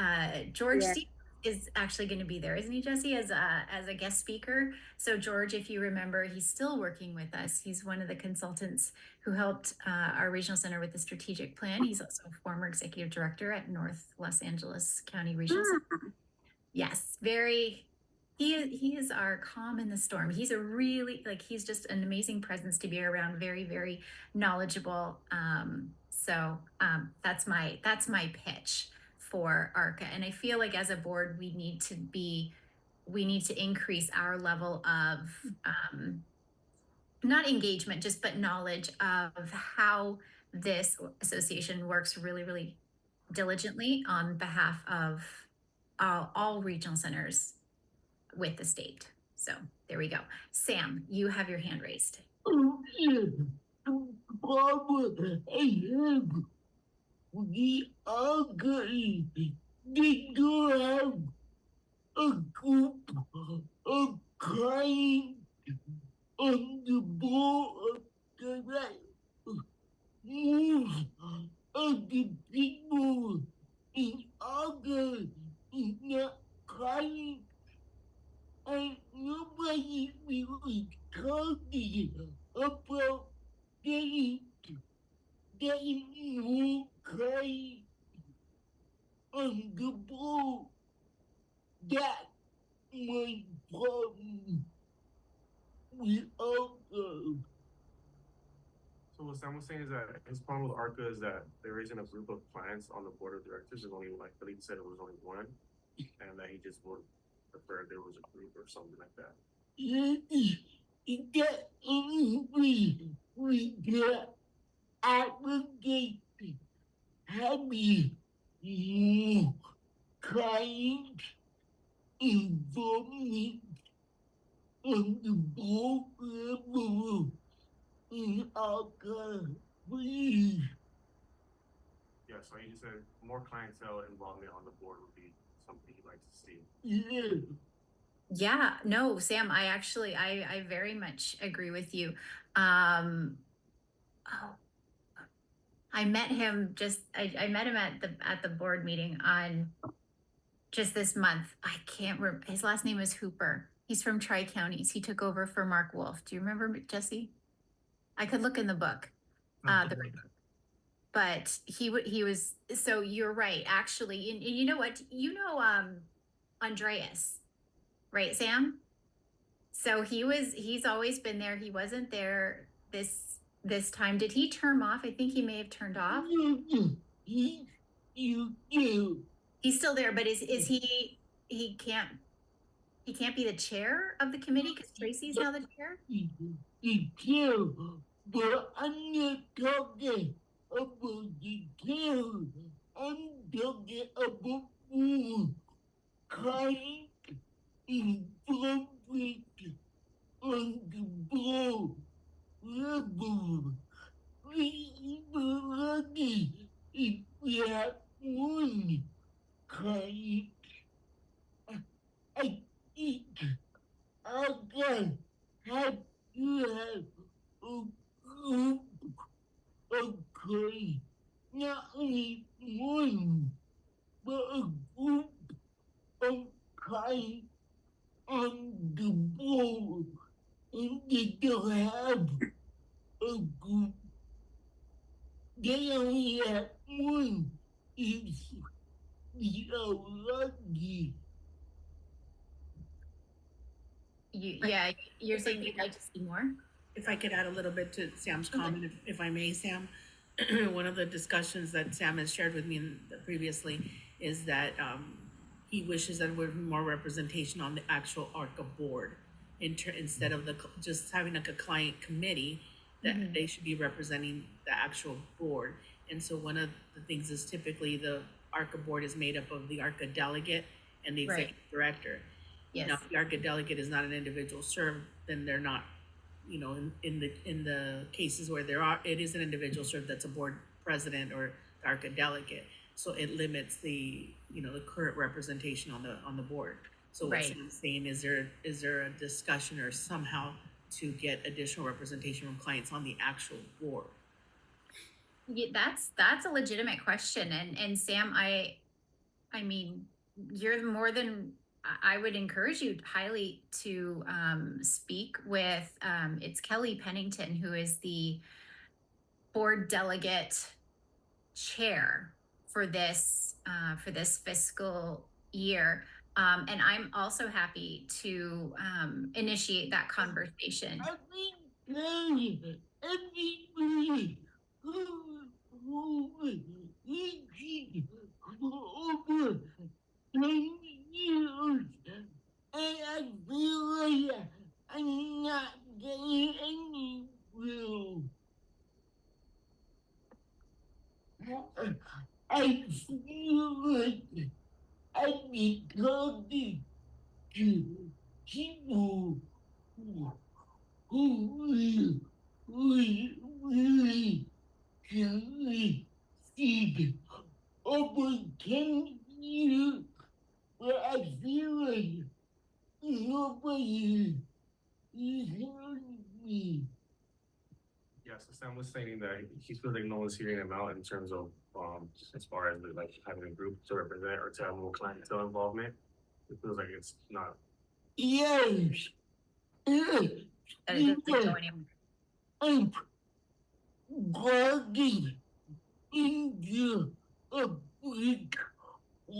George Steve is actually going to be there, isn't he, Jesse, as a guest speaker? So George, if you remember, he's still working with us. He's one of the consultants who helped our regional center with the strategic plan. He's also a former executive director at North Los Angeles County Regional Center. Yes, very. He is our calm in the storm. He's a really, he's just an amazing presence to be around. Very, very knowledgeable. So that's my pitch for ARCA. And I feel like as a board, we need to increase our level of not engagement, but knowledge of how this association works really, really diligently on behalf of all regional centers with the state. So there we go. Sam, you have your hand raised. We agree. Did you have a group of clients on the board that most of the people in August is not clients? And nobody really talking about getting getting more clients on the board. That's my problem with ARCA. So what Sam was saying is that his problem with ARCA is that they're raising a group of clients on the board of directors. There's only, like Philippe said, it was only one, and that he just would prefer there was a group or something like that. That anybody with the application having more client involvement on the board level in ARCA, please. Yeah, so he just said more clientele involvement on the board would be something he'd like to see. Yeah. Yeah, no, Sam, I very much agree with you. Oh, I met him I met him at the board meeting on just this month. I can't remember, his last name is Hooper. He's from Tri-Counties. He took over for Mark Wolf. Do you remember, Jesse? I could look in the book. But he was, so you're right, actually. And you know what? You know Andreas, right, Sam? So he's always been there. He wasn't there this time. Did he term off? I think he may have turned off. He's still there, but is he can't be the chair of the committee because Tracy's now the chair? The chair, but I'm not talking about the chair. I'm talking about more client involvement on the board level. We were lucky if we had one client. I think I can have you have a group of clients, not only one, but a group of clients on the board, and they don't have a group. They only have one. If we are lucky. You're saying you'd like to see more? If I could add a little bit to Sam's comment, if I may, Sam. One of the discussions that Sam has shared with me previously is that he wishes that there would be more representation on the actual ARCA board instead of just having like a client committee, that they should be representing the actual board. And so one of the things is typically the ARCA board is made up of the ARCA delegate and the executive director. Yes. Now, if the ARCA delegate is not an individual served, then they're not, you know, in the cases where it is an individual served that's a board president or the ARCA delegate. So it limits the current representation on the board. So what Sam's saying is there a discussion or somehow to get additional representation from clients on the actual board? Yeah, that's a legitimate question. And Sam, I mean, you're more than, I would encourage you highly to speak with, it's Kelly Pennington, who is the board delegate chair for this fiscal year. And I'm also happy to initiate that conversation. Everybody who reaching for over 10 years, and I feel like I'm not getting any will. I feel like I've been talking to people who really can see over 10 years, but I feel like nobody is hearing me. Yeah, so Sam was saying that he feels like no one's hearing him out in terms of as far as like having a group to represent or to have more clientele involvement. It feels like it's not. Yes. That it doesn't go anywhere. I'm working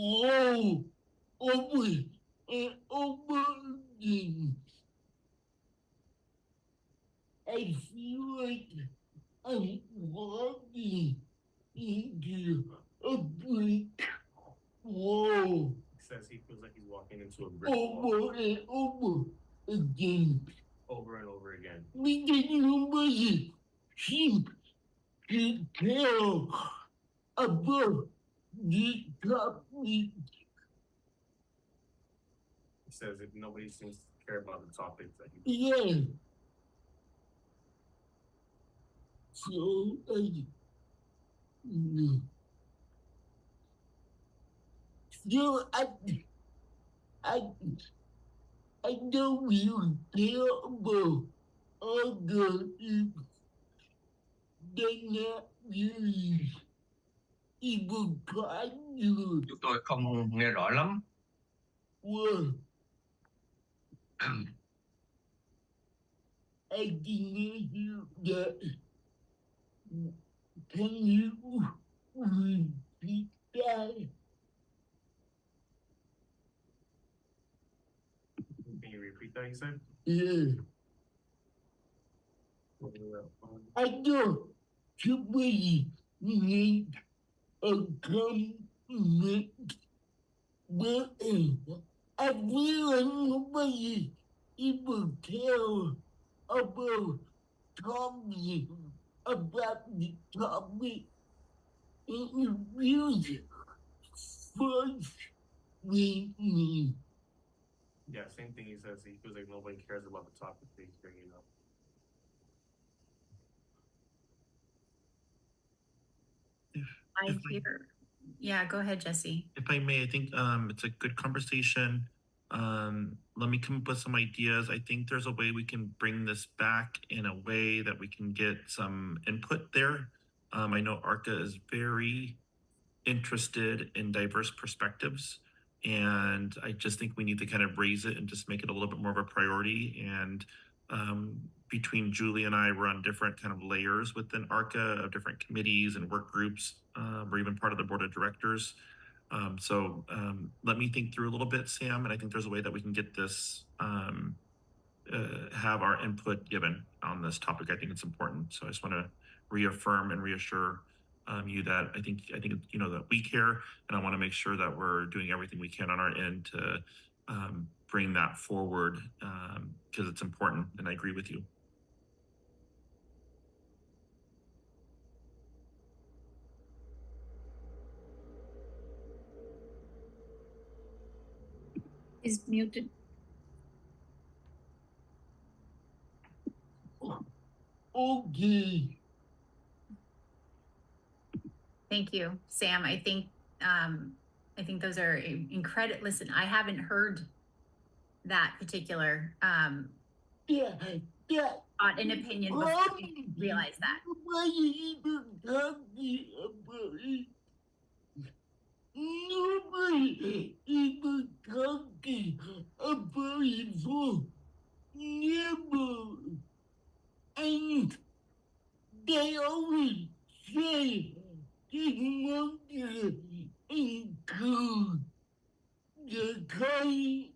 flow over and over again. I feel like I'm walking into a brick wall. He says he feels like he's walking into a brick wall Over and over again. over and over again. Because nobody seems to care about the topic. He says that nobody seems to care about the topics that he. Yeah. So so I don't really care about other people. They're not really even popular. Chúng tôi không nghe rõ lắm. Well, I can hear that. Can you repeat that? Can you repeat that? He said. Yeah. I know somebody need a compliment, but I feel like nobody even care about talking about the topic. It really frustrates me. Yeah, same thing. He says he feels like nobody cares about the topic that he's bringing up. I hear. Yeah, go ahead, Jesse. If I may, I think it's a good conversation. Let me come up with some ideas. I think there's a way we can bring this back in a way that we can get some input there. I know ARCA is very interested in diverse perspectives, and I just think we need to kind of raise it and just make it a little bit more of a priority. And between Julie and I, we're on different kind of layers within ARCA of different committees and work groups. We're even part of the board of directors. So let me think through a little bit, Sam, and I think there's a way that we can get this, have our input given on this topic. I think it's important. So I just want to reaffirm and reassure you that I think you know that we care, and I want to make sure that we're doing everything we can on our end to bring that forward because it's important, and I agree with you. Is muted. Okay. Thank you, Sam. I think those are incredible. Listen, I haven't heard that particular thought and opinion before. I realize that. Nobody even talking about it for never. And they always say they want to include the kind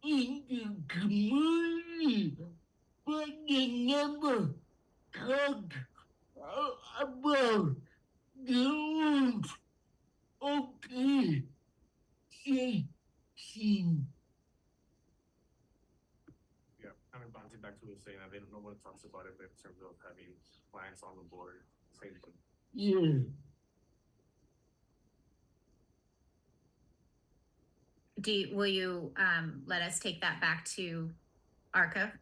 in the community, but they never talk about the rules. Okay, say, Yeah, kind of bouncing back to what he was saying. I didn't know what it talks about it, but in terms of having clients on the board, same thing. yeah. Will you let us take that back to ARCA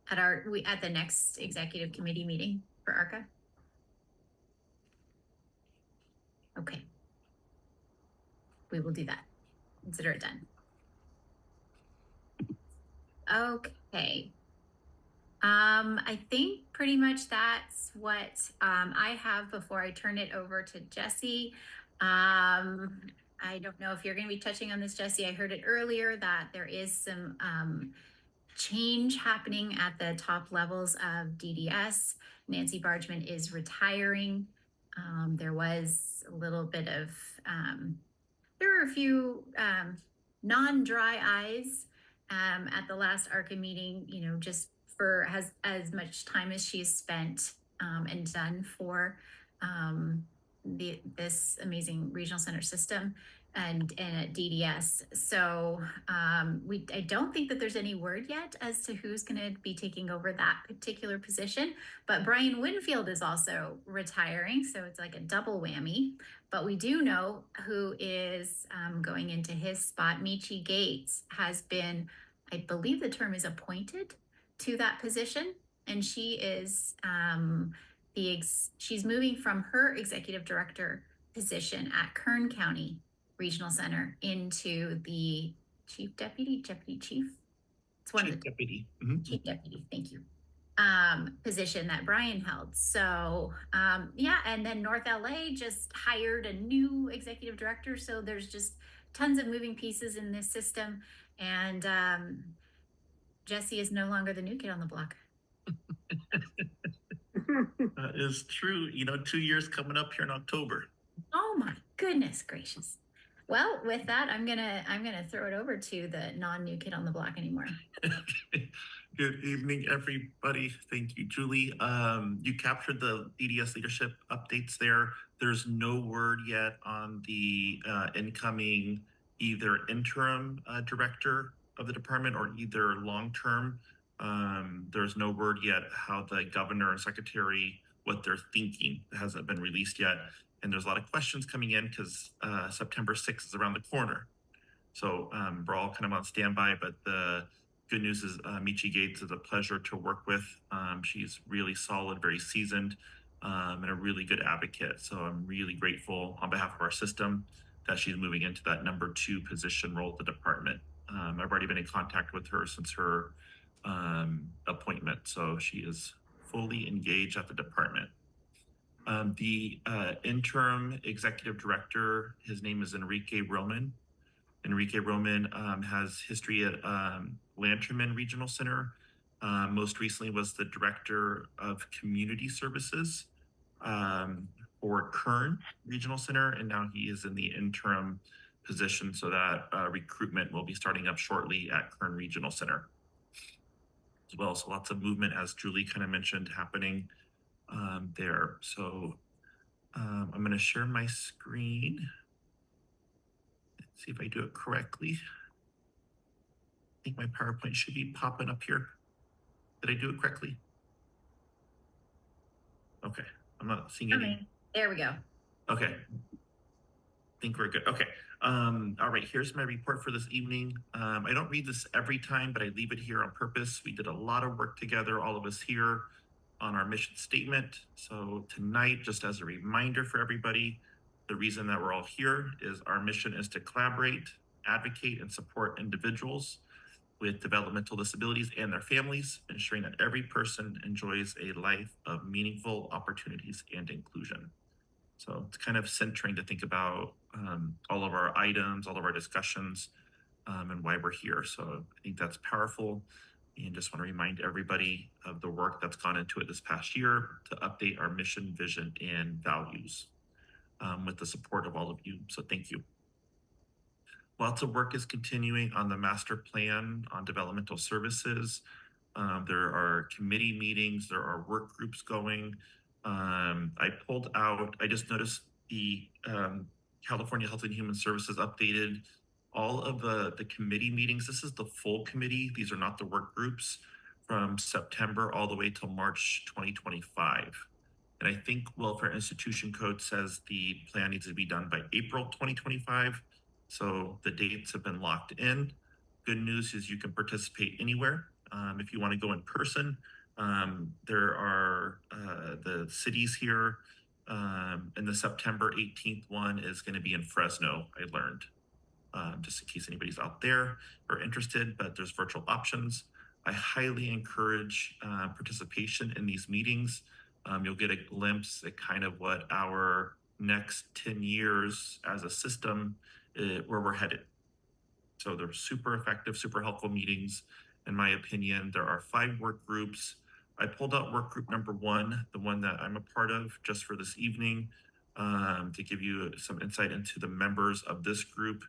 at the next executive committee meeting for ARCA? Okay. We will do that. Consider it done. Okay. I think pretty much that's what I have before I turn it over to Jesse. I don't know if you're going to be touching on this, Jesse. I heard it earlier that there is some change happening at the top levels of DDS. Nancy Bargman is retiring. There was a little bit of, there were a few non-dry eyes at the last ARCA meeting, you know, just for as much time as she's spent and done for this amazing regional center system and at DDS. So I don't think that there's any word yet as to who's going to be taking over that particular position. But Brian Winfield is also retiring, so it's like a double whammy. But we do know who is going into his spot. Michi Gates has been, I believe the term is appointed to that position, and she is she's moving from her executive director position at Kern County Regional Center into the deputy chief. It's one Chief of the deputy. chief deputy. Thank you. Position that Brian held. So yeah, and then North LA just hired a new executive director. So there's just tons of moving pieces in this system. And Jesse is no longer the new kid on the block. That is true. You know, 2 years coming up here in October. Oh my goodness gracious. Well, with that, I'm gonna throw it over to the non-new kid on the block anymore. Good evening, everybody. Thank you, Julie. You captured the DDS leadership updates there. There's no word yet on the incoming either interim director of the department or either long-term. There's no word yet how the governor and secretary, what they're thinking. It hasn't been released yet. And there's a lot of questions coming in because September 6th is around the corner. So we're all kind of on standby, but the good news is Michi Gates is a pleasure to work with. She's really solid, very seasoned, and a really good advocate. So I'm really grateful on behalf of our system that she's moving into that number 2 position role at the department. I've already been in contact with her since her appointment. So she is fully engaged at the department. The interim executive director, his name is Enrique Roman. Enrique Roman has history at Lanterman Regional Center. Most recently was the director of community services for Kern Regional Center, and now he is in the interim position, so that recruitment will be starting up shortly at Kern Regional Center as well. So lots of movement, as Julie kind of mentioned, happening there. So I'm going to share my screen. Let's see if I do it correctly. I think my PowerPoint should be popping up here. Did I do it correctly? Okay, I'm not seeing any. Okay, there we go. Okay, I think we're good. Okay, all right, here's my report for this evening. I don't read this every time, but I leave it here on purpose. We did a lot of work together, all of us here, on our mission statement. So tonight, just as a reminder for everybody, the reason that we're all here is our mission is to collaborate, advocate, and support individuals with developmental disabilities and their families, ensuring that every person enjoys a life of meaningful opportunities and inclusion. So it's kind of centering to think about all of our items, all of our discussions, and why we're here. So I think that's powerful. And just want to remind everybody of the work that's gone into it this past year to update our mission, vision, and values with the support of all of you. So thank you. Lots of work is continuing on the master plan on developmental services. There are committee meetings, there are work groups going. I pulled out, I just noticed the California Health and Human Services updated all of the committee meetings. This is the full committee. These are not the work groups from September all the way till March 2025. And I think Welfare Institution Code says the plan needs to be done by April 2025. So the dates have been locked in. Good news is you can participate anywhere. If you want to go in person, there are the cities here. And the September 18th one is going to be in Fresno, I learned. Just in case anybody's out there or interested, but there's virtual options. I highly encourage participation in these meetings. You'll get a glimpse at kind of what our next 10 years as a system, where we're headed. So they're super effective, super helpful meetings. In my opinion, there are 5 work groups. I pulled out work group number 1, the one that I'm a part of, just for this evening, to give you some insight into the members of this group,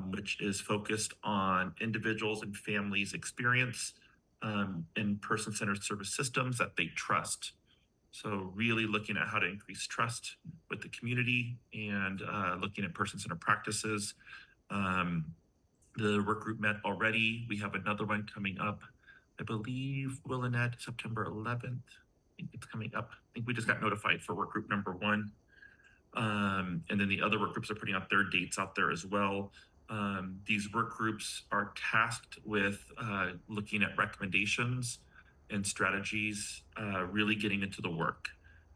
which is focused on individuals and families' experience in person-centered service systems that they trust. So really looking at how to increase trust with the community and looking at person-centered practices. The work group met already. We have another one coming up, I believe, Will and Ed, September 11th. I think it's coming up. I think we just got notified for work group number 1. And then the other work groups are putting out their dates out there as well. These work groups are tasked with looking at recommendations and strategies, really getting into the work.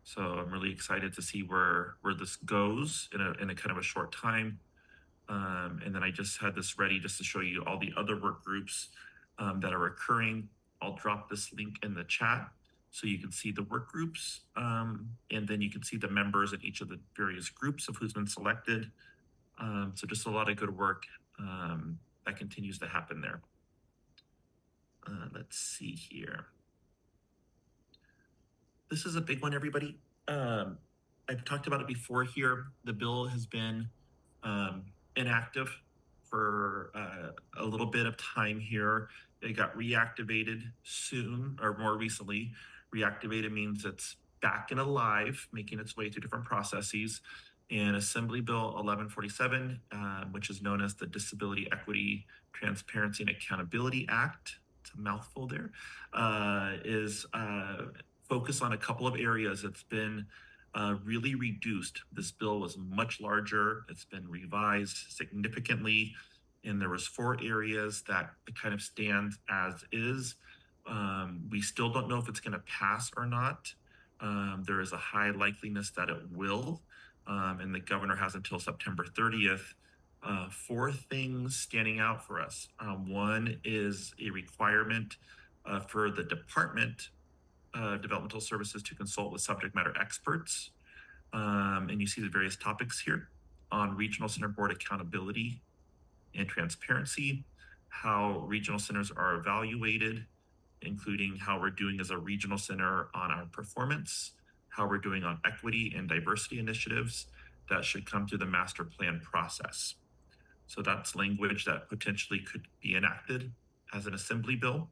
So I'm really excited to see where this goes in a kind of a short time. And then I just had this ready just to show you all the other work groups that are occurring. I'll drop this link in the chat so you can see the work groups, and then you can see the members in each of the various groups of who's been selected. So just a lot of good work that continues to happen there. Let's see here. This is a big one, everybody. I've talked about it before here. The bill has been inactive for a little bit of time here. It got reactivated soon, or more recently. Reactivated means it's back and alive, making its way through different processes. And Assembly Bill 1147, which is known as the Disability Equity, Transparency, and Accountability Act, it's a mouthful there, is focused on a couple of areas. It's been really reduced. This bill was much larger. It's been revised significantly, and there was 4 areas that kind of stand as is. We still don't know if it's going to pass or not. There is a high likeliness that it will, and the governor has until September 30th. 4 things standing out for us. One is a requirement for the Department Developmental Services to consult with subject matter experts. And you see the various topics here on Regional Center Board accountability and transparency, how regional centers are evaluated, including how we're doing as a regional center on our performance, how we're doing on equity and diversity initiatives that should come through the master plan process. So that's language that potentially could be enacted as an assembly bill.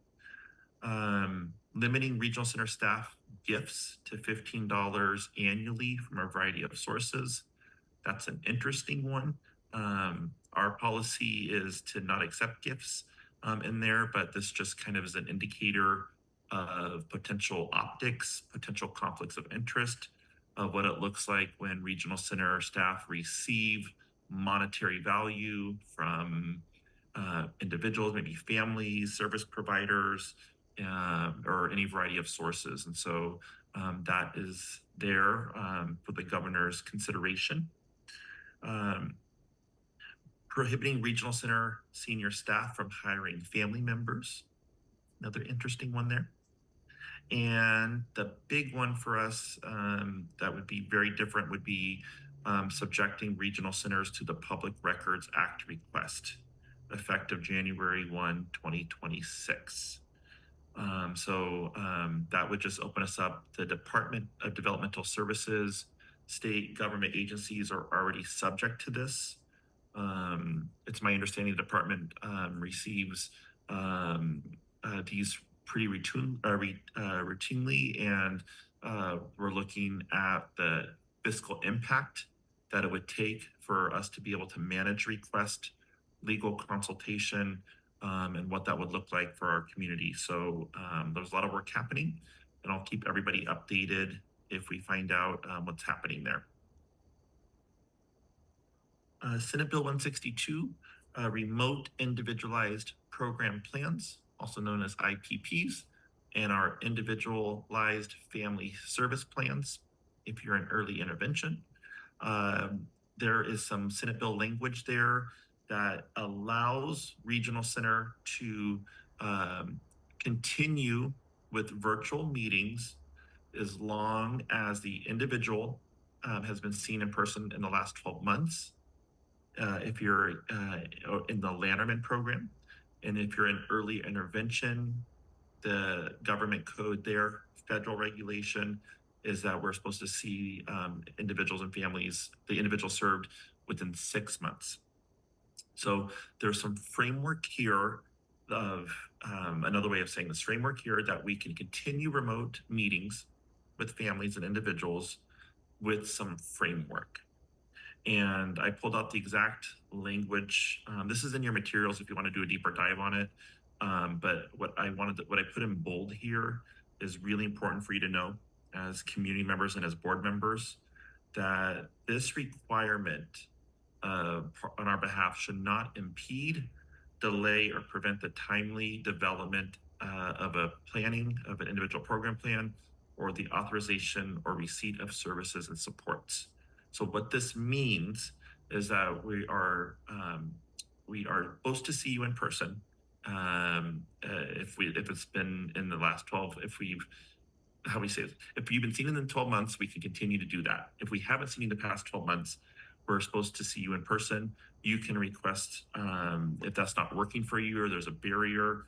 Limiting regional center staff gifts to $15 annually from a variety of sources. That's an interesting one. Our policy is to not accept gifts in there, but this just kind of is an indicator of potential optics, potential conflicts of interest, of what it looks like when regional center staff receive monetary value from individuals, maybe families, service providers, or any variety of sources. And so that is there for the governor's consideration. Prohibiting regional center senior staff from hiring family members. Another interesting one there. And the big one for us that would be very different would be subjecting regional centers to the Public Records Act request, effective January 1, 2026. That would just open us up. The Department of Developmental Services, state government agencies are already subject to this. It's my understanding the department receives these pretty routinely, and we're looking at the fiscal impact that it would take for us to be able to manage request, legal consultation, and what that would look like for our community. So there's a lot of work happening, and I'll keep everybody updated if we find out what's happening there. Senate Bill 162, remote individualized program plans, also known as IPPs, and our individualized family service plans, if you're in early intervention. There is some Senate bill language there that allows regional center to continue with virtual meetings as long as the individual has been seen in person in the last 12 months. If you're in the Lanterman program, and if you're in early intervention, the government code there, federal regulation, is that we're supposed to see individuals and families, the individual served within 6 months. So there's some framework here of another way of saying this framework here that we can continue remote meetings with families and individuals with some framework. And I pulled out the exact language. This is in your materials if you want to do a deeper dive on it. But what I put in bold here is really important for you to know as community members and as board members, that this requirement on our behalf should not impede, delay, or prevent the timely development of a planning of an individual program plan or the authorization or receipt of services and supports. So what this means is that we are supposed to see you in person. If it's been in the last 12, if you've been seen in the 12 months, we can continue to do that. If we haven't seen you in the past 12 months, we're supposed to see you in person. You can request, if that's not working for you or there's a barrier,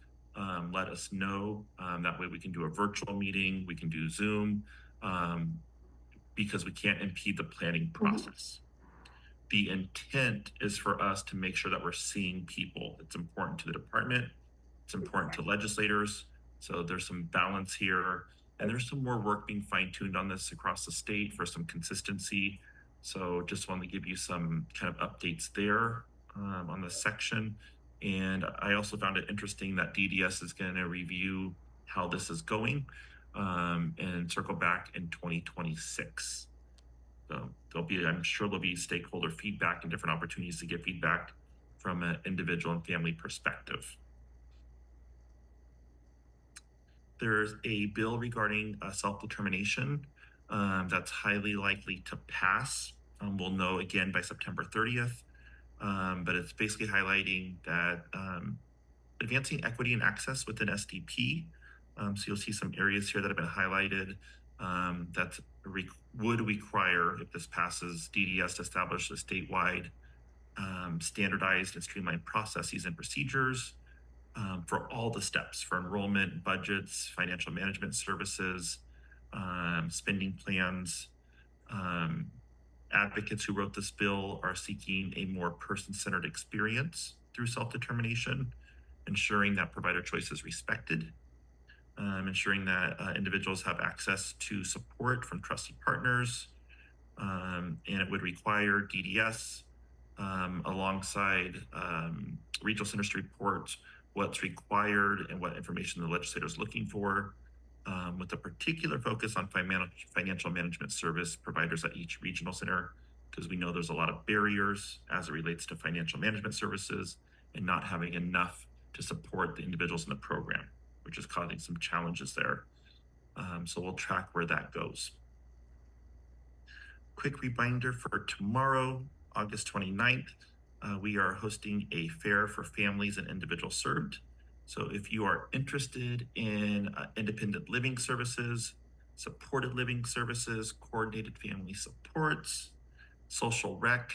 let us know. That way we can do a virtual meeting, we can do Zoom, because we can't impede the planning process. The intent is for us to make sure that we're seeing people. It's important to the department, it's important to legislators. So there's some balance here, and there's some more work being fine-tuned on this across the state for some consistency. So just want to give you some kind of updates there on this section. And I also found it interesting that DDS is going to review how this is going and circle back in 2026. So I'm sure there'll be stakeholder feedback and different opportunities to get feedback from an individual and family perspective. There's a bill regarding self-determination that's highly likely to pass. We'll know again by September 30th, but it's basically highlighting that advancing equity and access within SDP. So you'll see some areas here that have been highlighted that would require, if this passes, DDS to establish a statewide standardized and streamlined processes and procedures for all the steps, for enrollment, budgets, financial management services, spending plans. Advocates who wrote this bill are seeking a more person-centered experience through self-determination, ensuring that provider choice is respected, ensuring that individuals have access to support from trusted partners, and it would require DDS alongside regional centers to report what's required and what information the legislator is looking for, with a particular focus on financial management service providers at each regional center, because we know there's a lot of barriers as it relates to financial management services and not having enough to support the individuals in the program, which is causing some challenges there. So we'll track where that goes. Quick reminder for tomorrow, August 29th, we are hosting a fair for families and individuals served. So if you are interested in independent living services, supported living services, coordinated family supports, social rec,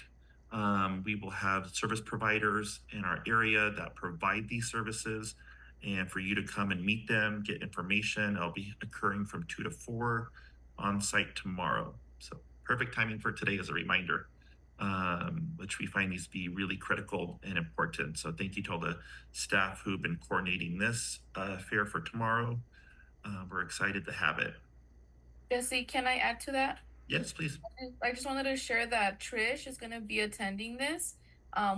we will have service providers in our area that provide these services, and for you to come and meet them, get information. It'll be occurring from 2 to 4 on site tomorrow. So perfect timing for today as a reminder, which we find these to be really critical and important. So thank you to all the staff who've been coordinating this fair for tomorrow. We're excited to have it. Jesse, can I add to that? Yes, please. I just wanted to share that Trish is going to be attending this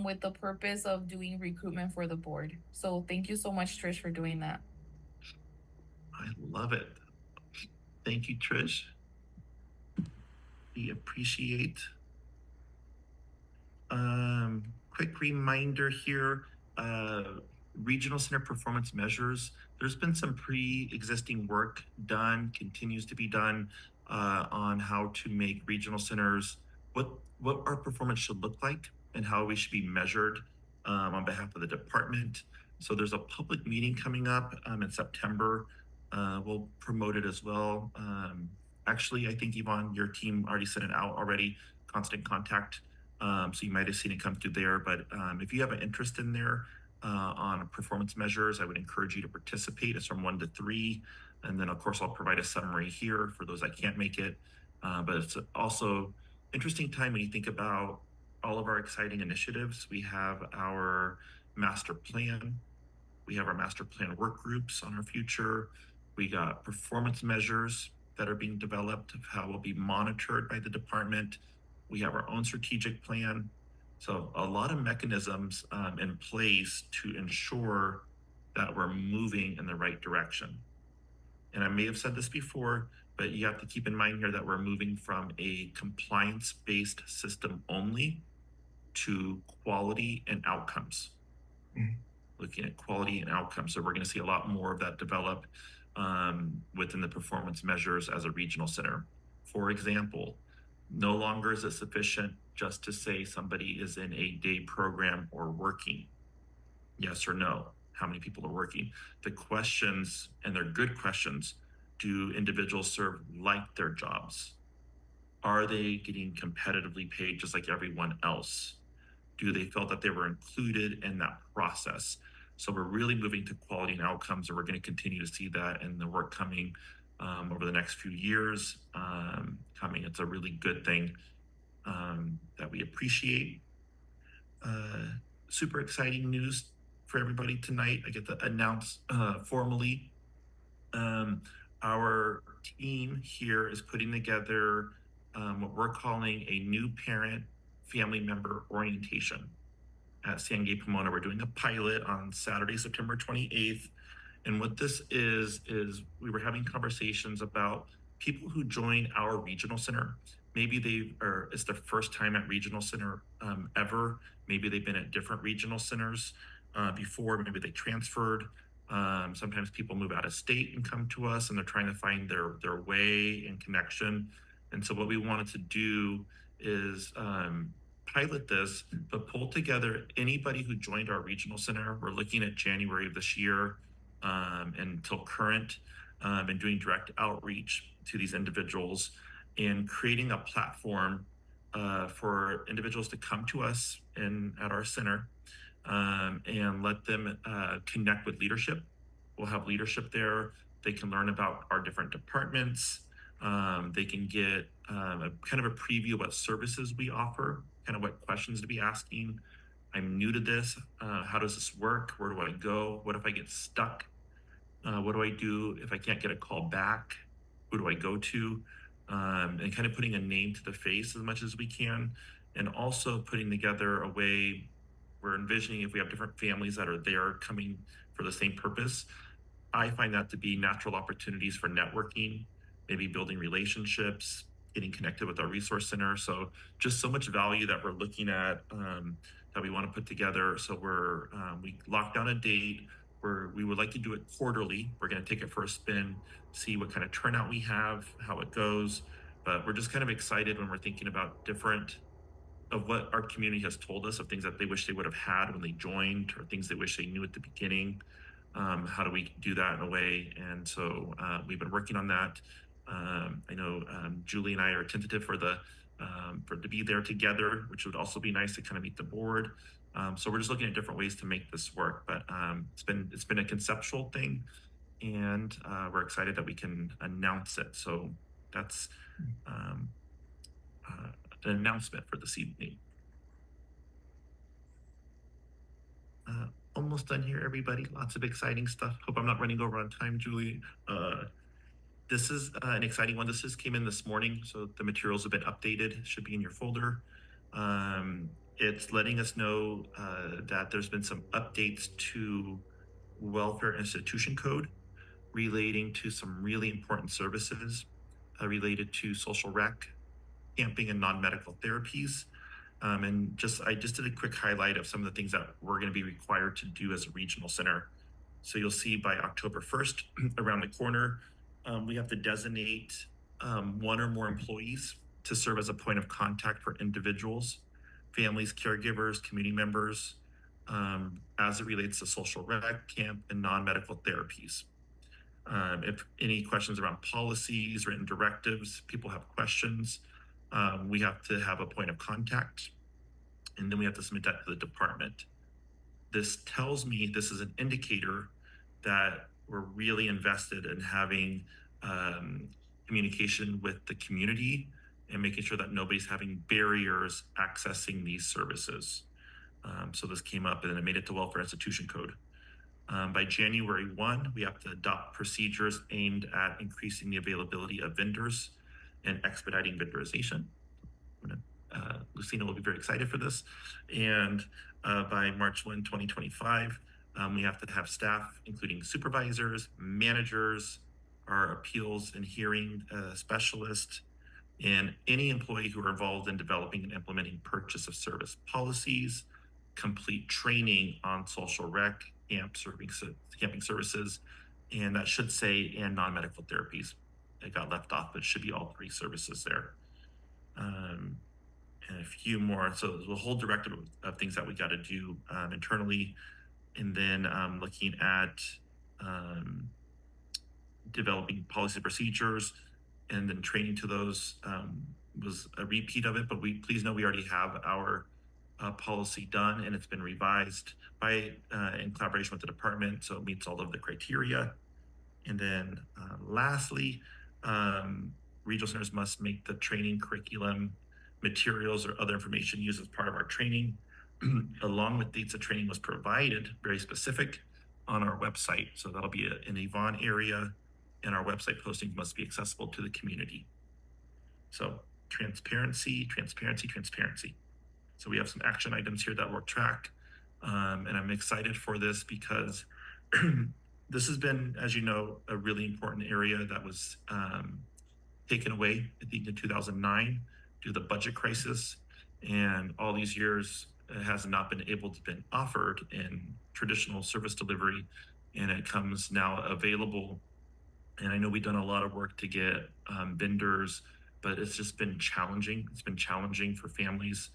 with the purpose of doing recruitment for the board. So thank you so much, Trish, for doing that. I love it. Thank you, Trish. We appreciate. Quick reminder here, regional center performance measures. There's been some pre-existing work done, continues to be done on how to make regional centers, what our performance should look like and how we should be measured on behalf of the department. So there's a public meeting coming up in September. We'll promote it as well. Actually, I think Yvonne, your team already sent it out already, constant contact. So you might have seen it come through there, but if you have an interest in there, on performance measures. I would encourage you to participate. It's from 1 to 3. And then, of course, I'll provide a summary here for those that can't make it. But it's also interesting time when you think about all of our exciting initiatives. We have our master plan. We have our master plan work groups on our future. We got performance measures that are being developed of how will be monitored by the department. We have our own strategic plan. So a lot of mechanisms in place to ensure that we're moving in the right direction. And I may have said this before, but you have to keep in mind here that we're moving from a compliance-based system only to quality and outcomes. Looking at quality and outcomes. So we're going to see a lot more of that develop within the performance measures as a regional center. For example, no longer is it sufficient just to say somebody is in a day program or working. Yes or no? How many people are working? The questions, and they're good questions, do individuals like their jobs? Are they getting competitively paid just like everyone else? Do they feel that they were included in that process? So we're really moving to quality and outcomes, and we're going to continue to see that in the work coming over the next few years. It's a really good thing that we appreciate. Super exciting news for everybody tonight. I get to announce formally our team here is putting together what we're calling a new parent family member orientation at Sangay Pomona. We're doing a pilot on Saturday, September 28th. And what this is we were having conversations about people who join our regional center. Maybe it's their first time at regional center ever. Maybe they've been at different regional centers before. Maybe they transferred. Sometimes people move out of state and come to us, and they're trying to find their way and connection. And so what we wanted to do is pilot this, but pull together anybody who joined our regional center. We're looking at January of this year until current, and doing direct outreach to these individuals and creating a platform for individuals to come to us at our center and let them connect with leadership. We'll have leadership there. They can learn about our different departments. They can get a kind of a preview of what services we offer, kind of what questions to be asking. I'm new to this. How does this work? Where do I go? What if I get stuck? What do I do if I can't get a call back? Who do I go to? And kind of putting a name to the face as much as we can. And also putting together a way we're envisioning if we have different families that are there coming for the same purpose. I find that to be natural opportunities for networking, maybe building relationships, getting connected with our resource center. So just so much value that we're looking at that we want to put together. So we locked down a date where we would like to do it quarterly. We're going to take it for a spin, see what kind of turnout we have, how it goes. But we're just kind of excited when we're thinking about different of what our community has told us of things that they wish they would have had when they joined or things they wish they knew at the beginning. How do we do that in a way? And so we've been working on that. I know Julie and I are tentative for to be there together, which would also be nice to kind of meet the board. So we're just looking at different ways to make this work, but it's been a conceptual thing, and we're excited that we can announce it. So that's an announcement for this evening. Almost done here, everybody. Lots of exciting stuff. Hope I'm not running over on time, Julie. This is an exciting one. This just came in this morning, so the materials have been updated. It should be in your folder. It's letting us know that there's been some updates to Welfare Institution Code relating to some really important services related to social rec, camping, and non-medical therapies. And I just did a quick highlight of some of the things that we're going to be required to do as a regional center. So you'll see by October 1st, around the corner, we have to designate one or more employees to serve as a point of contact for individuals, families, caregivers, community members, as it relates to social rec, camp, and non-medical therapies. If any questions around policies, written directives, people have questions, we have to have a point of contact, and then we have to submit that to the department. this tells me, this is an indicator that we're really invested in having communication with the community and making sure that nobody's having barriers accessing these services. So this came up and then it made it to Welfare Institution Code. By January 1, we have to adopt procedures aimed at increasing the availability of vendors and expediting vendorization. Lucina will be very excited for this. And by March 1, 2025, we have to have staff, including supervisors, managers, our appeals and hearing specialists, and any employee who are involved in developing and implementing purchase of service policies, complete training on social rec, camping services, and that should say and non-medical therapies. It got left off, but it should be all 3 services there. And a few more. So there's a whole directive of things that we got to do internally. And then looking at developing policy procedures and then training to those was a repeat of it, but please know we already have our policy done and it's been revised by in collaboration with the department, so it meets all of the criteria. And then lastly, regional centers must make the training curriculum, materials, or other information used as part of our training, along with dates of training was provided, very specific, on our website. So that'll be an Yvonne area, and our website postings must be accessible to the community. So transparency, transparency, transparency. So we have some action items here that we'll track. And I'm excited for this because this has been, as you know, a really important area that was taken away, I think, in 2009 due to the budget crisis. And all these years, it has not been able to be offered in traditional service delivery. And it comes now available. And I know we've done a lot of work to get vendors, but it's just been challenging. It's been challenging for families.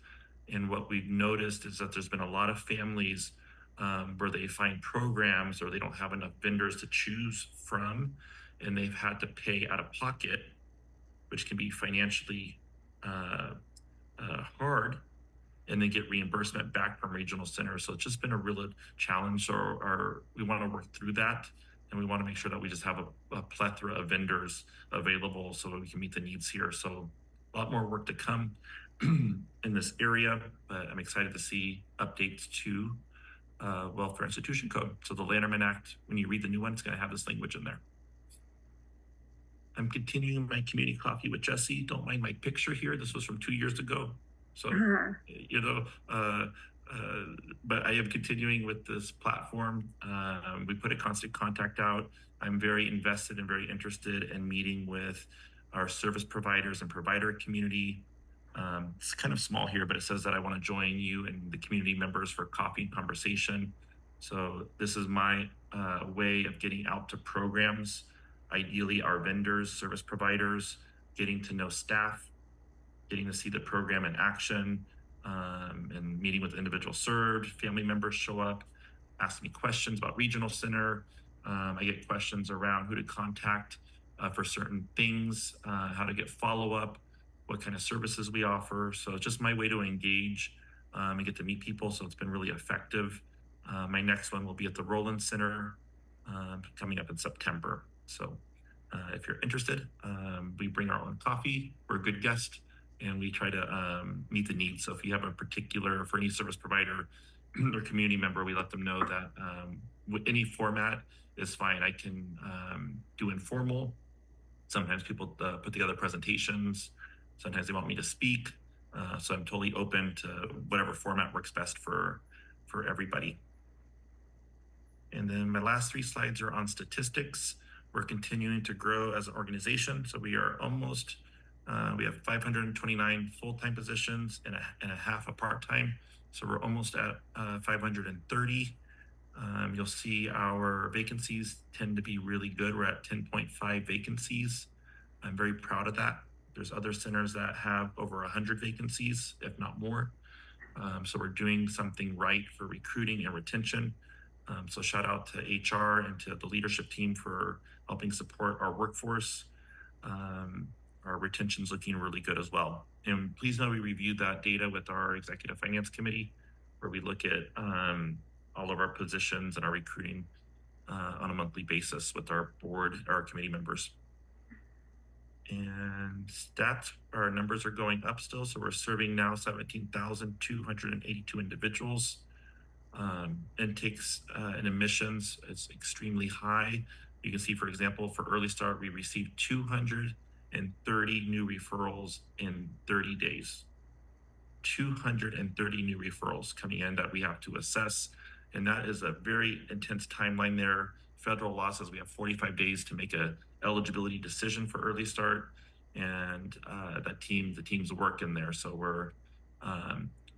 And what we've noticed is that there's been a lot of families where they find programs or they don't have enough vendors to choose from, and they've had to pay out of pocket, which can be financially hard, and then get reimbursement back from regional centers. So it's just been a real challenge. So we want to work through that, and we want to make sure that we just have a plethora of vendors available so that we can meet the needs here. So a lot more work to come in this area, but I'm excited to see updates to Welfare Institution Code. So the Lanterman Act, when you read the new one, it's going to have this language in there. I'm continuing my community coffee with Jesse. Don't mind my picture here. This was from 2 years ago. So, you know, but I am continuing with this platform. We put a constant contact out. I'm very invested and very interested in meeting with our service providers and provider community. It's kind of small here, but it says that I want to join you and the community members for coffee and conversation. So this is my way of getting out to programs, ideally our vendors, service providers, getting to know staff, getting to see the program in action, and meeting with individuals served. Family members show up, ask me questions about regional center. I get questions around who to contact for certain things, how to get follow-up, what kind of services we offer. So it's just my way to engage and get to meet people. So it's been really effective. My next one will be at the Roland Center coming up in September. So if you're interested, we bring our own coffee. We're a good guest, and we try to meet the needs. So if you have a particular, for any service provider or community member, we let them know that with any format is fine. I can do informal. Sometimes people put together presentations. Sometimes they want me to speak. So I'm totally open to whatever format works best for everybody. And then my last 3 slides are on statistics. We're continuing to grow as an organization. So we are almost, we have 529 full-time positions and a half a part-time. So we're almost at 530. You'll see our vacancies tend to be really good. We're at 10.5 vacancies. I'm very proud of that. There's other centers that have over 100 vacancies, if not more. So we're doing something right for recruiting and retention. So shout out to HR and to the leadership team for helping support our workforce. Our retention's looking really good as well. And please know we reviewed that data with our executive finance committee, where we look at all of our positions and our recruiting on a monthly basis with our board, our committee members. And stats, our numbers are going up still. So we're serving now 17,282 individuals. Intakes and admissions is extremely high. You can see, for example, for Early Start, we received 230 new referrals in 30 days. 230 new referrals coming in that we have to assess. And that is a very intense timeline there. Federal law says we have 45 days to make a eligibility decision for Early Start. And the team's working there. So we're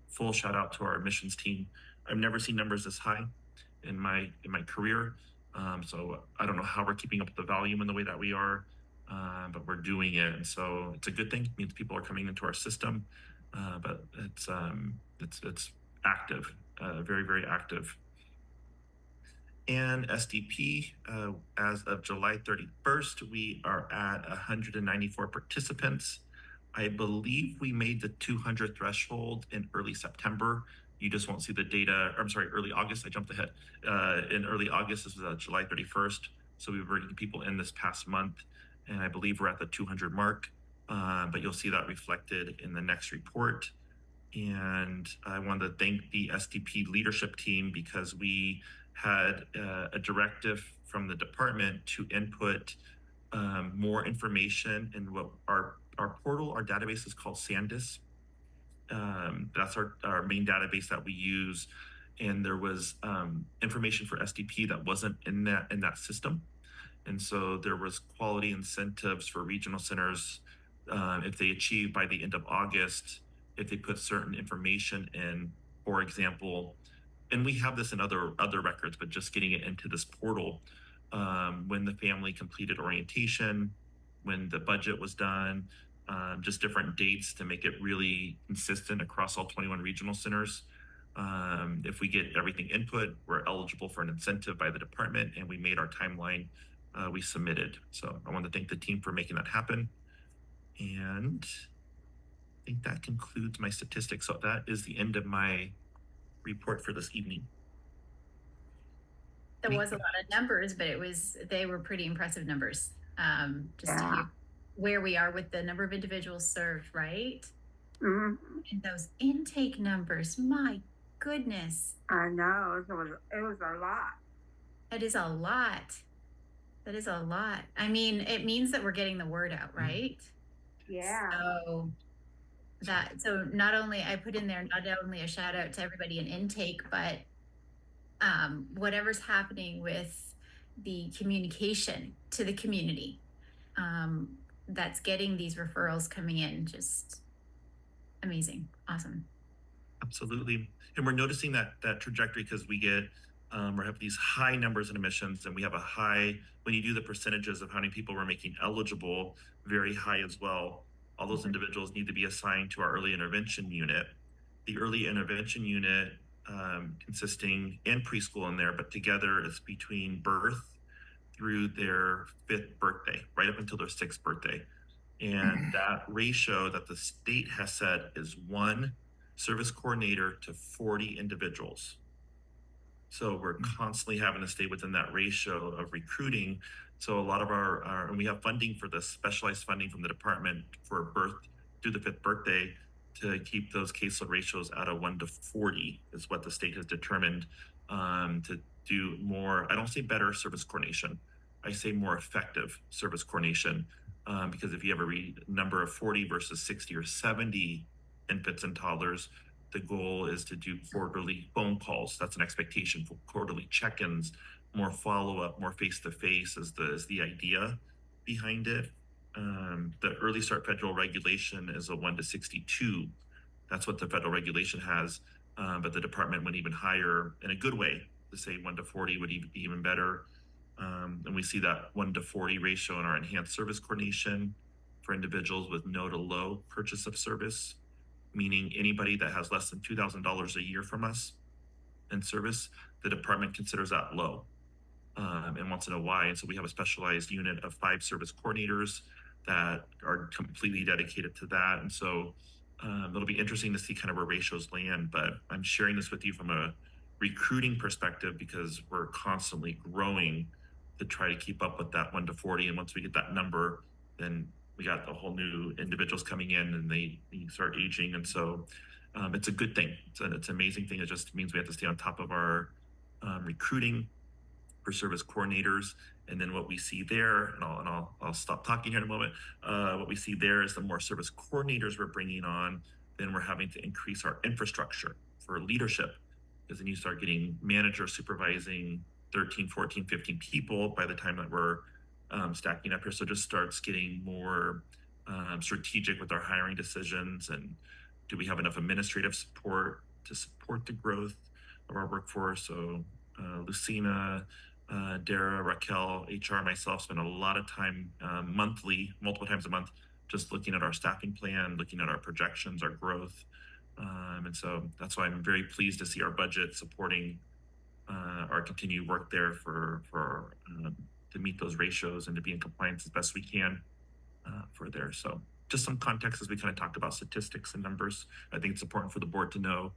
full shout out to our admissions team. I've never seen numbers this high in my career. So I don't know how we're keeping up with the volume in the way that we are, but we're doing it. And so it's a good thing. It means people are coming into our system, but it's active, very, very active. And SDP, as of July 31st, we are at 194 participants. I believe we made the 200 threshold in early September. You just won't see the data. I'm sorry, early August. I jumped ahead. In early August, this was July 31st. So we were bringing people in this past month, and I believe we're at the 200 mark. But you'll see that reflected in the next report. And I want to thank the SDP leadership team because we had a directive from the department to input more information in what our portal, our database is called Sandis. That's our main database that we use. And there was information for SDP that wasn't in that system. And so there was quality incentives for regional centers if they achieve by the end of August, if they put certain information in, for example, and we have this in other records, but just getting it into this portal, when the family completed orientation, when the budget was done, just different dates to make it really consistent across all 21 regional centers. If we get everything input, we're eligible for an incentive by the department, and we made our timeline, we submitted. So I want to thank the team for making that happen. And I think that concludes my statistics. So that is the end of my report for this evening. There was a lot of numbers, but they were pretty impressive numbers. Just to hear where we are with the number of individuals served, right? Mm-hmm. And those intake numbers, my goodness. I know, it was a lot. That is a lot. That is a lot. I mean, it means that we're getting the word out, right? Yeah. So not only I put in there, not only a shout out to everybody in intake, but whatever's happening with the communication to the community, that's getting these referrals coming in, just amazing. Awesome. Absolutely. And we're noticing that trajectory because we get, we have these high numbers in admissions, and we have a high, when you do the percentages of how many people we're making eligible, very high as well. All those individuals need to be assigned to our early intervention unit. The early intervention unit consisting and preschool in there, but together it's between birth through their 5th birthday, right up until their 6th birthday. And that ratio that the state has set is 1 service coordinator to 40 individuals. So we're constantly having to stay within that ratio of recruiting. So a lot of our and we have funding for this, specialized funding from the department for birth through the 5th birthday to keep those caseload ratios at a 1 to 40 is what the state has determined to do more. I don't say better service coordination. I say more effective service coordination because if you have a number of 40 versus 60 or 70 infants and toddlers, the goal is to do quarterly phone calls. That's an expectation for quarterly check-ins, more follow-up, more face-to-face is the idea behind it. The Early Start federal regulation is a 1 to 62. That's what the federal regulation has, but the department went even higher in a good way to say 1 to 40 would be even better. And we see that 1 to 40 ratio in our enhanced service coordination for individuals with no to low purchase of service, meaning anybody that has less than $2,000 a year from us in service, the department considers that low and wants to know why. And so we have a specialized unit of 5 service coordinators that are completely dedicated to that. And so it'll be interesting to see kind of where ratios land, but I'm sharing this with you from a recruiting perspective, because we're constantly growing to try to keep up with that 1 to 40. And once we get that number, then we got a whole new individuals coming in and they start aging. And so it's a good thing. It's an amazing thing. It just means we have to stay on top of our recruiting for service coordinators. And then what we see there, and I'll stop talking here in a moment. What we see there is the more service coordinators we're bringing on, then we're having to increase our infrastructure for leadership, because then you start getting managers supervising 13, 14, 15 people by the time that we're stacking up here. So it just starts getting more strategic with our hiring decisions. And do we have enough administrative support to support the growth of our workforce? So Lucina, Dara, Raquel, HR, myself spend a lot of time monthly, multiple times a month, just looking at our staffing plan, looking at our projections, our growth. And so that's why I'm very pleased to see our budget supporting our continued work there for to meet those ratios and to be in compliance as best we can for there. So just some context as we kind of talked about statistics and numbers. I think it's important for the board to know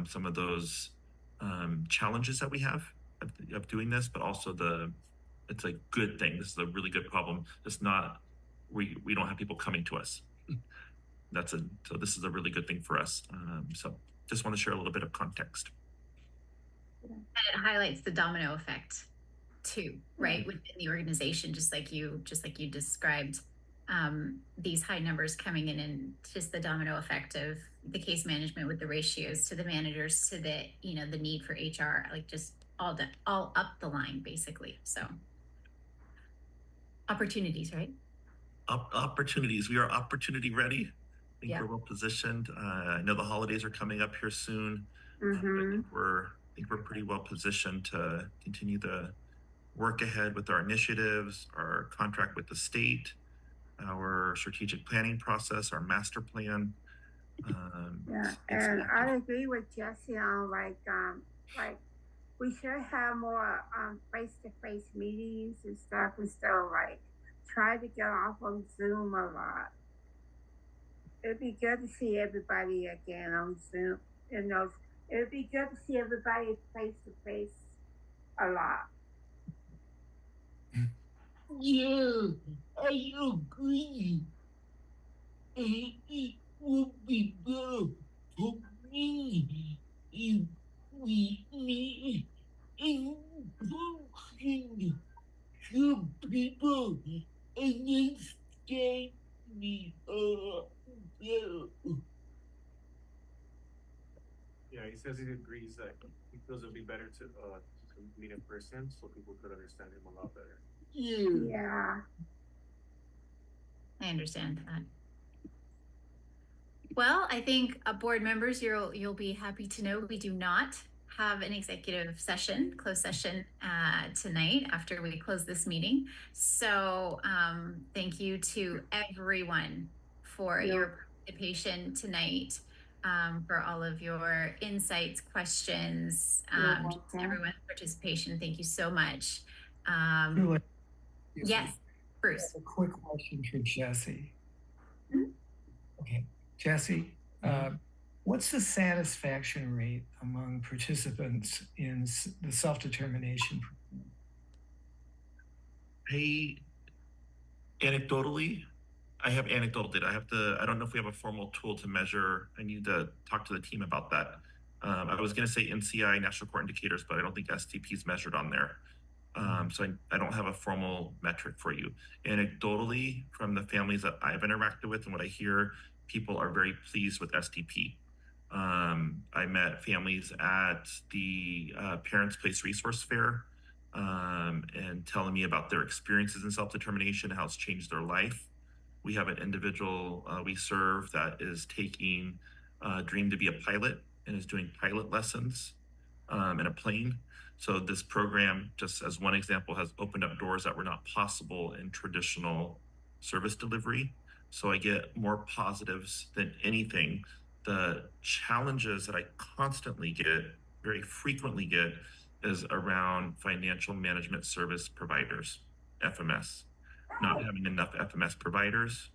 some of those challenges that we have of doing this, but also it's a good thing. This is a really good problem. It's not, we don't have people coming to us. So this is a really good thing for us. So just want to share a little bit of context. And it highlights the domino effect too, right? Within the organization, just like you described, these high numbers coming in, and just the domino effect of the case management with the ratios to the managers, to the, the need for HR, like just all up the line, basically. So opportunities, right? Opportunities. We are opportunity ready. I think we're well positioned. I know the holidays are coming up here soon. I think we're pretty well positioned to continue the work ahead with our initiatives, our contract with the state, our strategic planning process, our master plan. And I agree with Jesse on like we should have more face-to-face meetings and stuff instead of like try to get off on Zoom a lot. It'd be good to see everybody again on Zoom. It'd be good to see everybody face-to-face a lot. Yeah, I agree. And it would be better for me if we meet in person to people understand me better. Yeah, he says he agrees that he feels it'd be better to meet in person so people could understand him a lot better. Yeah. I understand that. Well, I think board members, you'll be happy to know we do not have an executive session, closed session tonight after we close this meeting. So thank you to everyone for your participation tonight, for all of your insights, questions, everyone's participation. Thank you so much. Yes, Bruce. A quick question for Jesse. Okay, Jesse, what's the satisfaction rate among participants in the self-determination program? Anecdotally, I have anecdotal data. I don't know if we have a formal tool to measure. I need to talk to the team about that. I was going to say NCI, National Core Indicators, but I don't think STP is measured on there. So I don't have a formal metric for you. Anecdotally, from the families that I've interacted with and what I hear, people are very pleased with STP. I met families at the Parents Place Resource Fair and telling me about their experiences in self-determination, how it's changed their life. We have an individual we serve that is taking dream to be a pilot and is doing pilot lessons in a plane. So this program, just as one example, has opened up doors that were not possible in traditional service delivery. So I get more positives than anything. The challenges that I constantly get, very frequently get, is around financial management service providers, FMS. Not having enough FMS providers,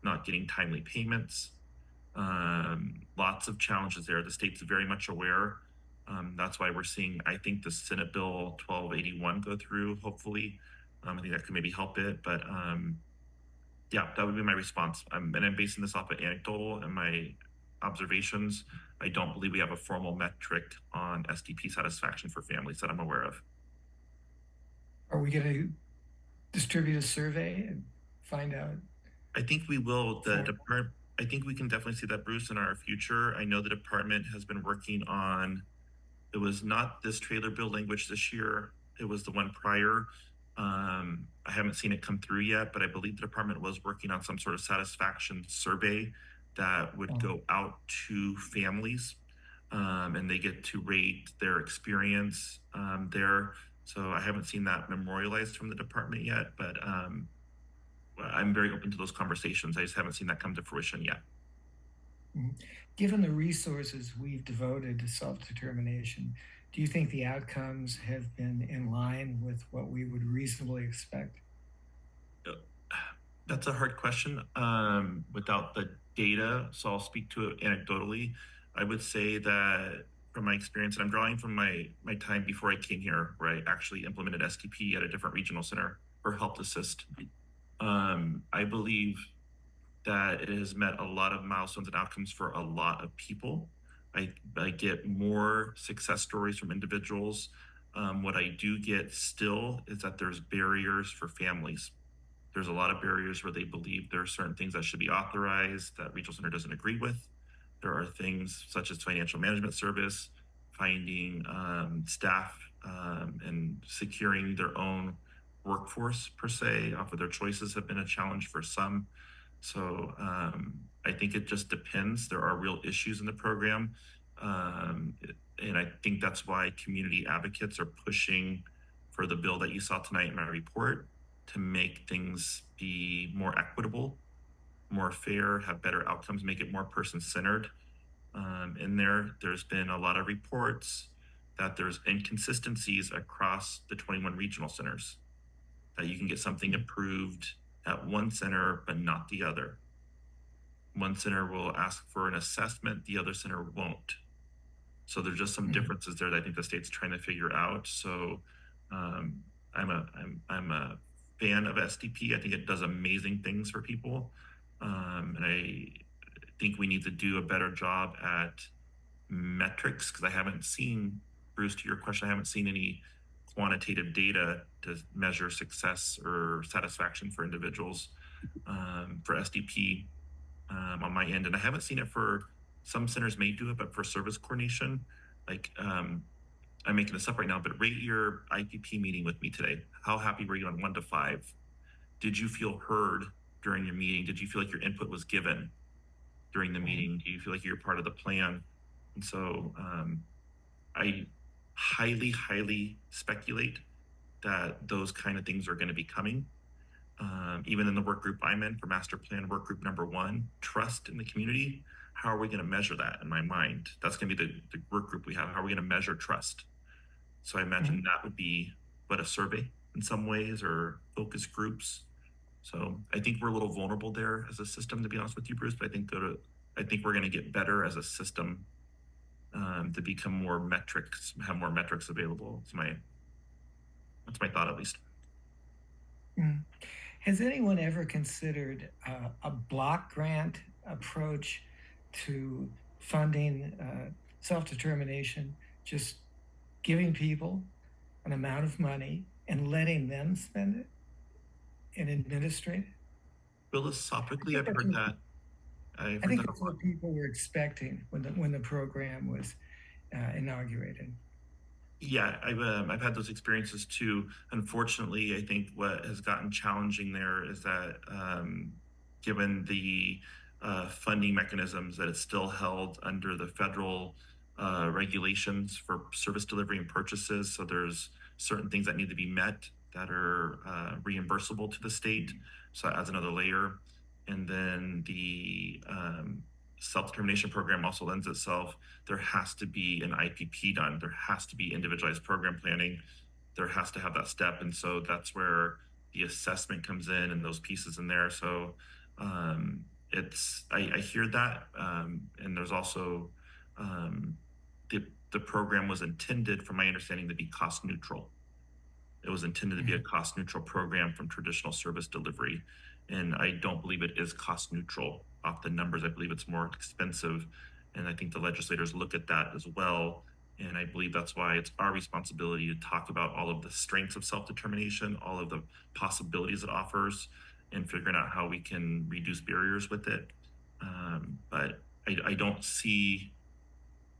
not getting timely payments, lots of challenges there. The state's very much aware That's why we're seeing, I think, the Senate Bill 1281 go through, hopefully. I think that could maybe help it, but yeah, that would be my response. And I'm basing this off of anecdotal and my observations. I don't believe we have a formal metric on SDP satisfaction for families that I'm aware of. Are we going to distribute a survey and find out? I think we will. I think we can definitely see that, Bruce, in our future. I know the department has been working on, it was not this trailer bill language this year. It was the one prior. I haven't seen it come through yet, but I believe the department was working on some sort of satisfaction survey that would go out to families, and they get to rate their experience there. So I haven't seen that memorialized from the department yet, but I'm very open to those conversations. I just haven't seen that come to fruition yet. Given the resources we've devoted to self-determination, do you think the outcomes have been in line with what we would reasonably expect? That's a hard question without the data, so I'll speak to it anecdotally. I would say that from my experience, and I'm drawing from my time before I came here, where I actually implemented SDP at a different regional center or helped assist. I believe that it has met a lot of milestones and outcomes for a lot of people. I get more success stories from individuals. What I do get still is that there's barriers for families. There's a lot of barriers where they believe there are certain things that should be authorized that regional center doesn't agree with. There are things such as financial management service, finding staff and securing their own workforce per se off of their choices have been a challenge for some. So I think it just depends. There are real issues in the program. And I think that's why community advocates are pushing for the bill that you saw tonight in my report to make things be more equitable, more fair, have better outcomes, make it more person-centered. In there's been a lot of reports that there's inconsistencies across the 21 regional centers, that you can get something approved at one center, but not the other. One center will ask for an assessment, the other center won't. So there's just some differences there that I think the state's trying to figure out. So I'm a fan of SDP. I think it does amazing things for people. And I think we need to do a better job at metrics, because I haven't seen, Bruce, to your question, I haven't seen any quantitative data to measure success or satisfaction for individuals for SDP on my end. And I haven't seen it for, some centers may do it, but for service coordination, like I'm making this up right now, but rate your IPP meeting with me today. How happy were you on 1 to 5? Did you feel heard during your meeting? Did you feel like your input was given during the meeting? Do you feel like you're part of the plan? And so I highly speculate that those kind of things are going to be coming. Even in the work group I'm in for master plan work group number 1, trust in the community. How are we going to measure that? In my mind, that's going to be the work group we have. How are we going to measure trust? So I imagine that would be what, a survey in some ways, or focus groups. So I think we're a little vulnerable there as a system, to be honest with you, Bruce, but I think we're going to get better as a system to become more metrics, have more metrics available. That's my thought, at least. Has anyone ever considered a block grant approach to funding self-determination, just giving people an amount of money and letting them spend it and administrate it? Philosophically, I've heard that. I think that's what people were expecting when the program was inaugurated. Yeah, I've had those experiences too. Unfortunately, I think what has gotten challenging there is that given the funding mechanisms, that it's still held under the federal regulations for service delivery and purchases. So there's certain things that need to be met that are reimbursable to the state. So that adds another layer. And then the self-determination program also lends itself, there has to be an IPP done. There has to be individualized program planning. There has to have that step. And so that's where the assessment comes in and those pieces in there. So I hear that. And there's also the program was intended, from my understanding, to be cost neutral. It was intended to be a cost neutral program from traditional service delivery. And I don't believe it is cost neutral off the numbers. I believe it's more expensive. And I think the legislators look at that as well. And I believe that's why it's our responsibility to talk about all of the strengths of self-determination, all of the possibilities it offers, and figuring out how we can reduce barriers with it. But I don't see,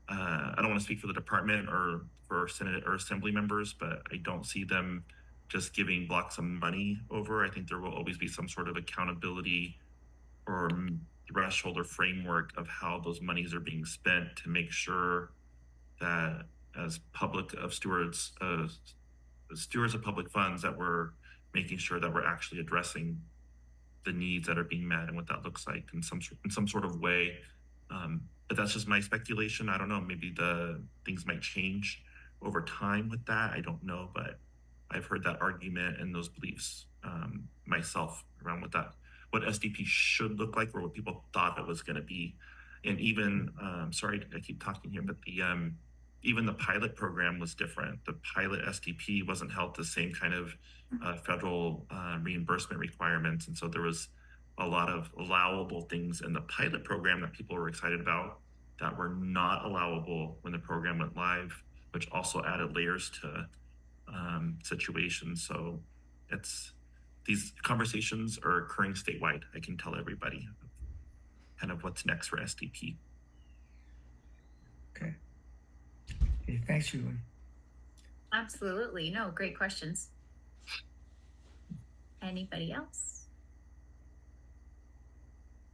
I don't want to speak for the department or for Senate or Assembly members, but I don't see them just giving blocks of money over. I think there will always be some sort of accountability or threshold or framework of how those monies are being spent to make sure that as stewards of public funds, that we're making sure that we're actually addressing the needs that are being met and what that looks like in some sort of way. But that's just my speculation. I don't know. Maybe the things might change over time with that. I don't know, but I've heard that argument and those beliefs myself around what SDP should look like or what people thought it was going to be. And even, sorry, I keep talking here, but even the pilot program was different. The pilot SDP wasn't held to the same kind of federal reimbursement requirements. And so there was a lot of allowable things in the pilot program that people were excited about that were not allowable when the program went live, which also added layers to situations. So these conversations are occurring statewide. I can tell everybody kind of what's next for SDP. Okay, thanks, Julie. Absolutely. No, great questions. Anybody else?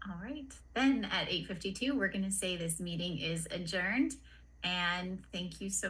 All right, then at 8:52, we're going to say this meeting is adjourned. And thank you so